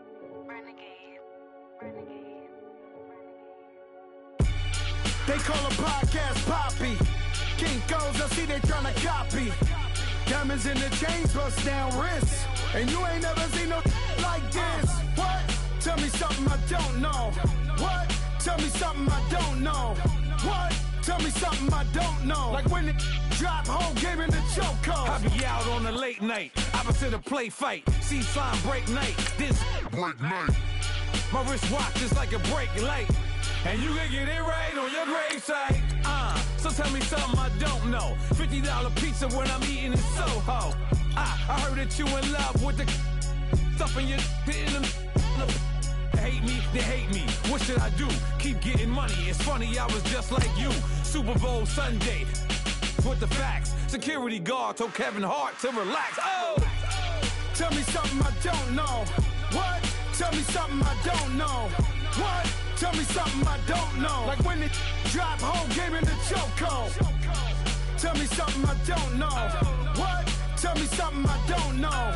renegade, renegade, renegade. They call a podcast Poppy. Kinkos, I see they tryna copy. Diamonds in the chains, bust down wrists. And you ain't never seen no like this. What? Tell me something I don't know. What? Tell me something I don't know. What? Tell me something I don't know. Like when it drop, whole game in the chokehold. I be out on a late night, opposite a play fight. See sign break night, this break night. My wristwatch is like a break light. And you can get it right on your gravesite. So tell me something I don't know. $50 pizza when I'm eating in Soho. I heard that you in love with the stuff in your in them. Hate me, they hate me. What should I do? Keep getting money. It's funny, I was just like you. Super Bowl Sunday. With the facts. Security guard told Kevin Hart to relax. Oh! Tell me something I don't know. What? Tell me something I don't know. What? Tell me something I don't know. Like when it drop, whole game in the chokehold. Tell me something I don't know. What? Tell me something I don't know.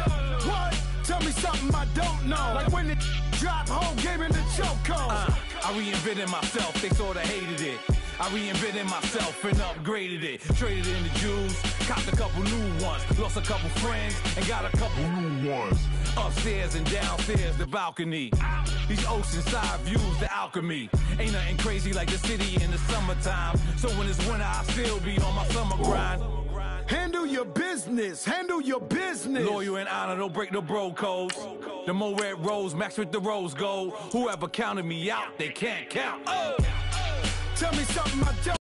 What? Tell me something I don't know. Like when it drop, whole game in the chokehold. I reinvented myself, they sorta hated it. I reinvented myself and upgraded it. Traded in the Jews, copped a couple new ones. Lost a couple friends and got a couple new ones. Upstairs and downstairs, the balcony. These oceanside views, the alchemy. Ain't nothing crazy like the city in the summertime. So when it's winter, I still be on my summer grind. Handle your business. Handle your business. Loyal and honor, don't break the bro codes. The more red rose, max with the rose gold. Whoever counted me out, they can't count. Oh! Tell me something I don't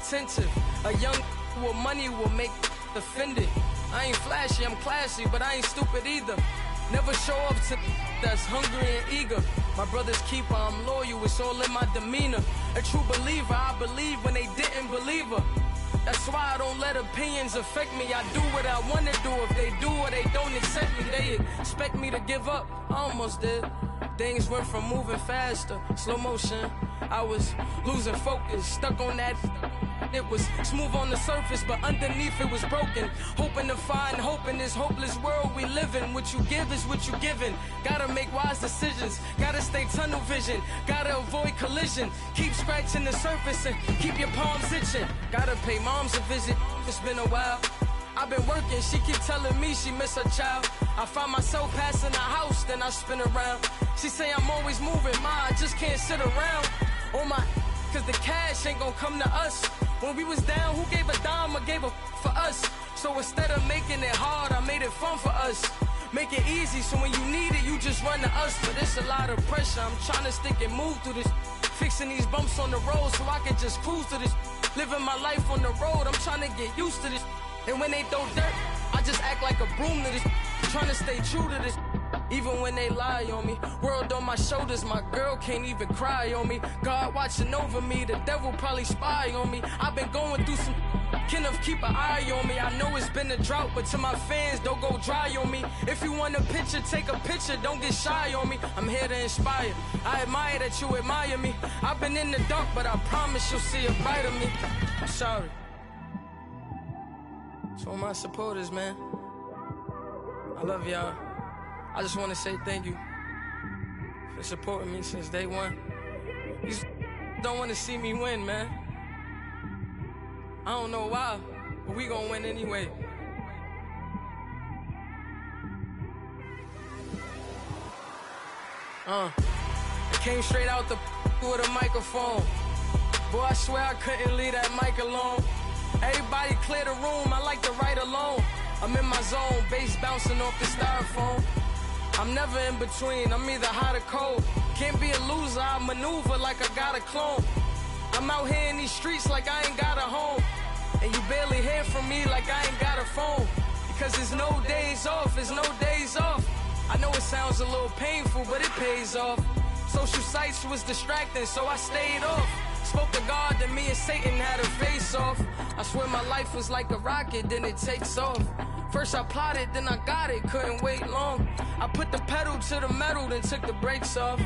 attentive. A young with money will make offended. I ain't flashy, I'm classy, but I ain't stupid either. Never show up to that's hungry and eager. My brother's keeper, I'm loyal, it's all in my demeanor. A true believer, I believe when they didn't believe her. That's why I don't let opinions affect me. I do what I want to do. If they do or they don't accept me, they expect me to give up. I almost did. Things went from moving faster, slow motion. I was losing focus, stuck on that. It was smooth on the surface, but underneath it was broken. Hoping to find hope in this hopeless world we live in. What you give is what you given. Gotta make wise decisions. Gotta stay tunnel vision. Gotta avoid collision. Keep scratching the surface and keep your palms itching. Gotta pay moms a visit. It's been a while. I've been working, she keep telling me she miss her child. I find myself passing the house, then I spin around. She say I'm always moving, ma, I just can't sit around. Oh my, cause the cash ain't gonna come to us. When we was down, who gave a dime or gave a for us? So instead of making it hard, I made it fun for us. Make it easy, so when you need it, you just run to us. But it's a lot of pressure, I'm trying to stick and move through this. Fixing these bumps on the road so I can just cruise to this. Living my life on the road, I'm trying to get used to this. And when they throw dirt, I just act like a broom to this. Trying to stay true to this. Even when they lie on me. World on my shoulders, my girl can't even cry on me. God watching over me, the devil probably spy on me. I've been going through some. Kenneth, keep an eye on me. I know it's been a drought, but to my fans, don't go dry on me. If you want a picture, take a picture, don't get shy on me. I'm here to inspire. I admire that you admire me. I've been in the dark, but I promise you'll see a brighter me. I'm sorry. To all my supporters, man. I love y'all. I just want to say thank you for supporting me since day one. You don't want to see me win, man. I don't know why, but we gonna win anyway. I came straight out the with a microphone. Boy, I swear I couldn't leave that mic alone. Everybody clear the room, I like to write alone. I'm in my zone, bass bouncing off the styrofoam. I'm never in between, I'm either hot or cold. Can't be a loser, I maneuver like I got a clone. I'm out here in these streets like I ain't got a home. And you barely hear from me like I ain't got a phone. Because there's no days off, there's no days off. I know it sounds a little painful, but it pays off. Social sites was distracting, so I stayed off. Spoke to God, then me and Satan had a face off. I swear my life was like a rocket, then it takes off. First I plotted, then I got it, couldn't wait long. I put the pedal to the metal, then took the brakes off.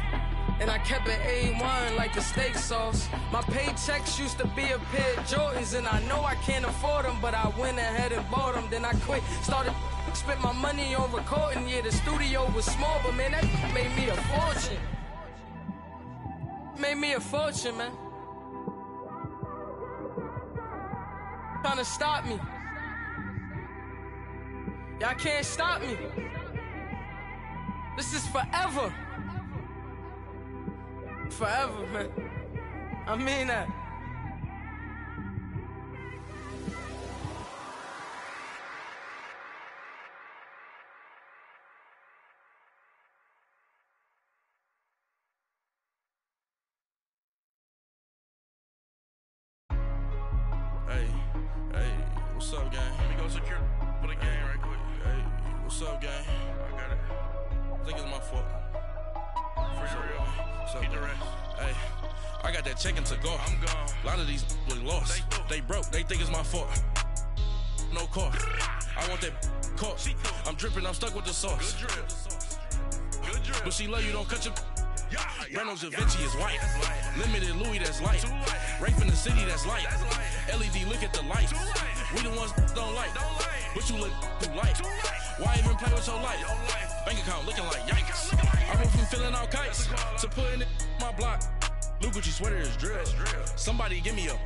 And I kept it A1 like the steak sauce. My paychecks used to be a pair of Jordans, and I know I can't afford them, but I went ahead and bought them. Then I quit, started spent my money on recording. Yeah, the studio was small, but man, that made me a fortune. Made me a fortune, man. Trying to stop me. Y'all can't stop me. This is forever. Forever, man. I mean that. Hey, what's up, gang? Let me go secure for the game right quick. Hey, what's up, gang? I got it. I think it's my fault. For real. What's up, keep the rest. Hey, I got that chicken to go. I'm gone. A lot of these look lost. They broke. They think it's my fault. No car. I want that caught. I'm dripping. I'm stuck with the sauce. Good drip. Good drip. But she love you. Don't cut your. Reynolds Da Vinci is white. Limited Louis, that's light. Rape in the city, that's light. LED, look at the light. We the ones don't like. But you look too light. Why even play with your life? Bank account looking like yikes. I went from filling out kites to putting it in my block. Blue Gucci sweater is drill. Somebody give me a.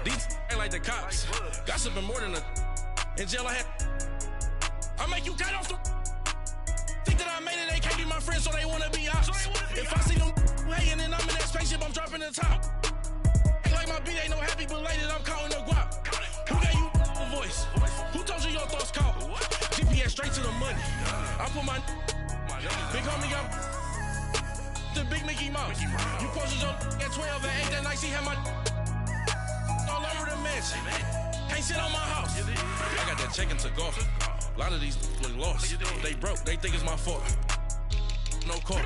These ain't like the cops. Gossiping more than a. In jail I had. I make you cut off the. Think that I made it, they can't be my friends, so they wanna be ops. If I see them hating and I'm in that spaceship, I'm dropping the top. Ain't like my beat, ain't no happy belated, I'm counting the guap. Who gave you a voice? Who told you your thoughts count? GPS straight to the money. I put my big homie got the big Mickey Mouse. You posted your at 12 and 8 that night, she had my all over the mansion. Can't sit on my house. I got that check to go. A lot of these look lost. They broke, they think it's my fault. No court.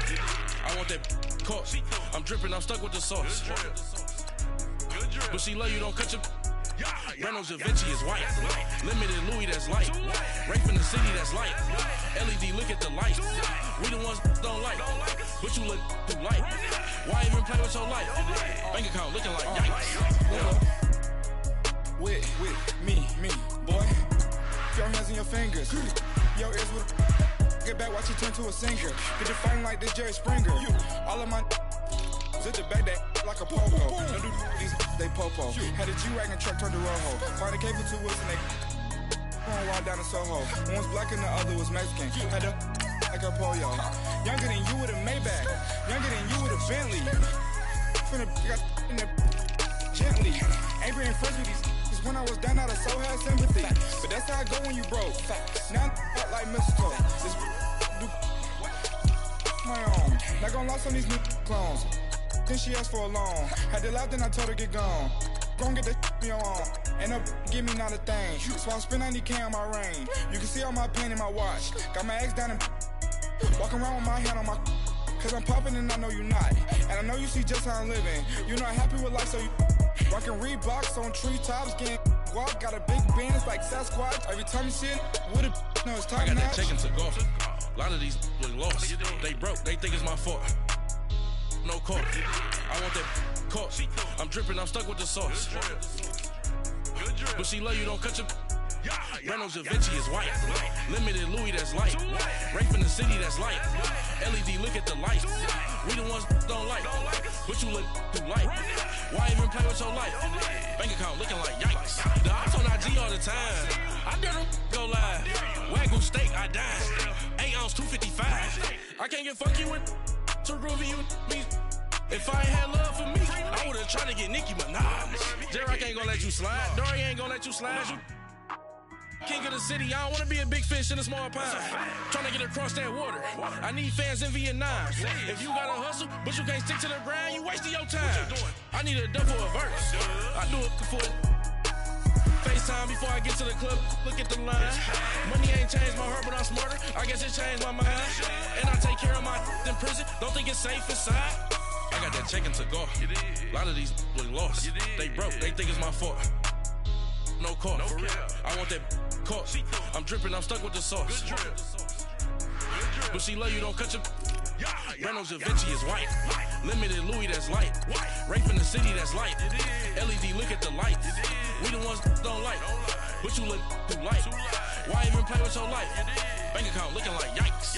I want that court. I'm dripping, I'm stuck with the sauce. But she love you, don't cut your. Reynolds Da Vinci is white. Limited Louis, that's light. Rape in the city, that's light. LED, look at the lights. We the ones don't like. But you look too light. Why even play with your life? Bank account looking like yikes. With me, boy. Your hands and your fingers. Your ears with get back, watch you turn to a singer. Get the fighting like this Jerry Springer. All of my zip the back that like a pogo. Don't do these, they popo. Had a G-Wagon truck turned to Rojo. Find a cable 2 wheels and they going wild down in Soho. One was black and the other was Mexican. Had a like a pollo. Younger than you with a Maybach. Younger than you with a Bentley. Finna got in the gently. Ain't been friends with these. When I was down, I so had sympathy. But that's how I go when you broke. Now I'm like mistletoe. This do my own. Not gonna lost on these new clones. Then she asked for a loan. Had to laugh, then I told her get gone. Gon' get that me on. And up, give me not a thing. So I spend 90K on my range. You can see all my pain in my watch. Got my ex down and walking around with my hand on my. Cause I'm popping and I know you not. And I know you see just how I'm living. You're not happy with life, so you. Rockin' Reeboks on treetops, getting walk. Got a big band, it's like Sasquatch. Every time you see it, with a no, it's top I got notch. that check to go. A lot of these look lost. They broke, they think it's my fault. No court. I want that court. I'm dripping, I'm stuck with the sauce. But she love you, don't cut your. Reynolds Da Vinci is white. Limited Louis, that's light. Rape in the city, that's light. LED, look at the lights. We the ones don't like. But you look too light. Why even play with your life? Bank account looking like yikes. The ops on IG all the time. I dare them go live. Wagyu steak, I dine. 8 ounce, 255. I can't get funky with too groovy you me. If I ain't had love for me, I would've tried to get Nicki Minaj. J-Rock ain't gonna let you slide. Dory ain't gonna let you slide. King of the city, I don't wanna be a big fish in a small pond. Trying to get across that water. I need fans in Vietnam. If you gotta hustle, but you can't stick to the grind, you wasting your time. I need a dub for a verse. I do it for it. FaceTime before I get to the club, look at the line. Money ain't changed my heart, but I'm smarter. I guess it changed my mind. And I take care of my in prison. Don't think it's safe inside. I got that check to go. A lot of these look lost. They broke, they think it's my fault. No court. I want that court. I'm dripping, I'm stuck with the sauce. But she love you, don't cut your. Reynolds Da Vinci is white. Limited Louis, that's light. Rape in the city, that's light. LED, look at the lights. We the ones don't like. But you look too light. Why even play with your life? Bank account looking like yikes.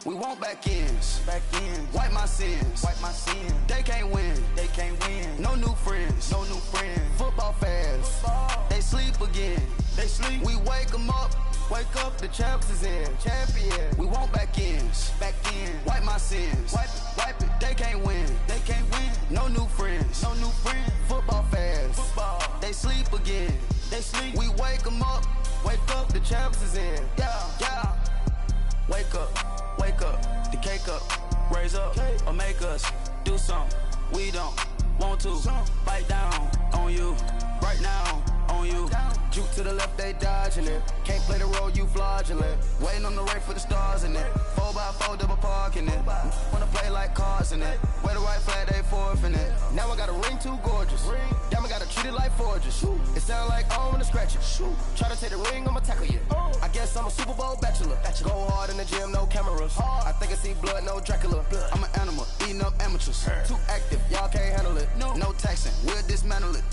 We want back ends. Wipe my sins. They can't win. No new friends. Football fans. They sleep again. We wake them up. The champs is in. Champion. We want back ends. Wipe my sins. Wipe it. They can't win. No new friends. Football fans. They sleep again. We wake them up. The champs is in. Yeah. Wake up, the cake up, raise up, or make us do something we don't want to. Bite down on you, right now on you. Juke to the left, they dodging it. Can't play the role, you fraudulent. Waiting on the race for the stars in it. 4x4 double parking it. Wanna play like cars in it. Wear the right flag, they forfeiting it. Now I got a ring too gorgeous. Damn, I gotta treat it like forges. It sound like I wanna scratch it. Try to take the ring, I'ma tackle you. I guess I'm a Super Bowl bachelor. Go hard in the gym, no cameras. I think I see blood, no Dracula. I'm an animal, eating up amateurs. Too active, y'all can't handle it. No taxing, we'll dismantle it.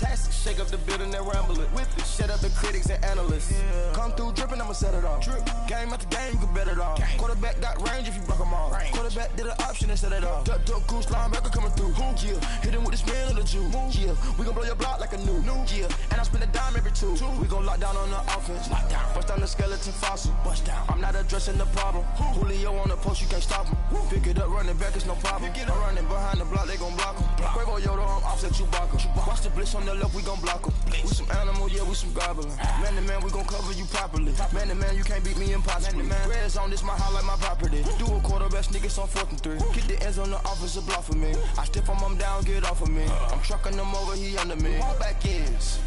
Shake up the building and ramble it. Shut up the critics and analysts. Come through dripping, I'm I'ma set it off. Game after game, you can bet it off. Quarterback got range if you block him off. Quarterback did an option and set it off. Duck, goose, linebacker coming through. Yeah, hit him with the spin of the Jew. Yeah, we gon' blow your block like a new. Yeah, and I spend a dime every two. We gon' lock down on the offense. Bust down the skeleton fossil. Bust down. I'm not addressing the problem. Julio on the post, you can't stop him. Pick it up, running back, it's no problem. I'm running behind the block, they gon' block him. Quavo Yoda, I'm offset Chewbacca. Watch the blitz on the left, we gon' block him. We some animal, yeah, we some gobbler. Man to man, we gon' cover you properly. Man to man, you can't beat me impossibly. Red zone, this my highlight, my property. Do a quarterback sneakers on 4th and 3. Kick the ends on the offensive block for me. I step on him down, get off of me. I'm trucking them over, he under me. All back ends,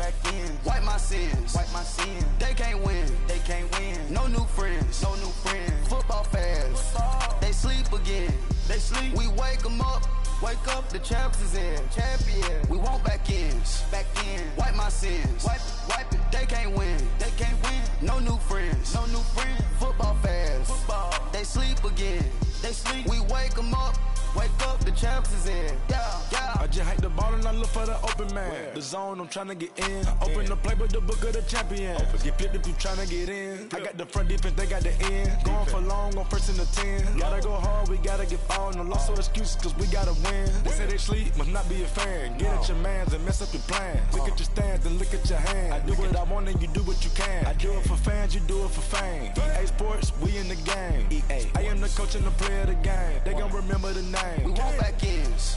wipe my sins, They can't win, No new friends, Football fans, they sleep again. We wake them up. Wake up, the champs is in. Champion. We want back ends. Wipe my sins. Wipe it. They can't win. No new friends. Football fans. They sleep again. We wake them up. Wake up, the champs is in. Yeah. I just hike the ball and I look for the open man. The zone, I'm trying to get in. Open the play with the book of the champion. Get flipped if you trying to get in. I got the front defense, they got the end. Going for long on 1st and the 10. Gotta go hard, we gotta get all. No loss or excuses, cause we gotta win. They say they sleep, must not be a fan. Get at your mans and mess up your plans. Look at your stands and look at your hands. I do what I want and you do what you can. I do it for fans, you do it for fame. EA Sports, we in the game. I am the coach and the player of the game. They gon' remember the name. We want back ends.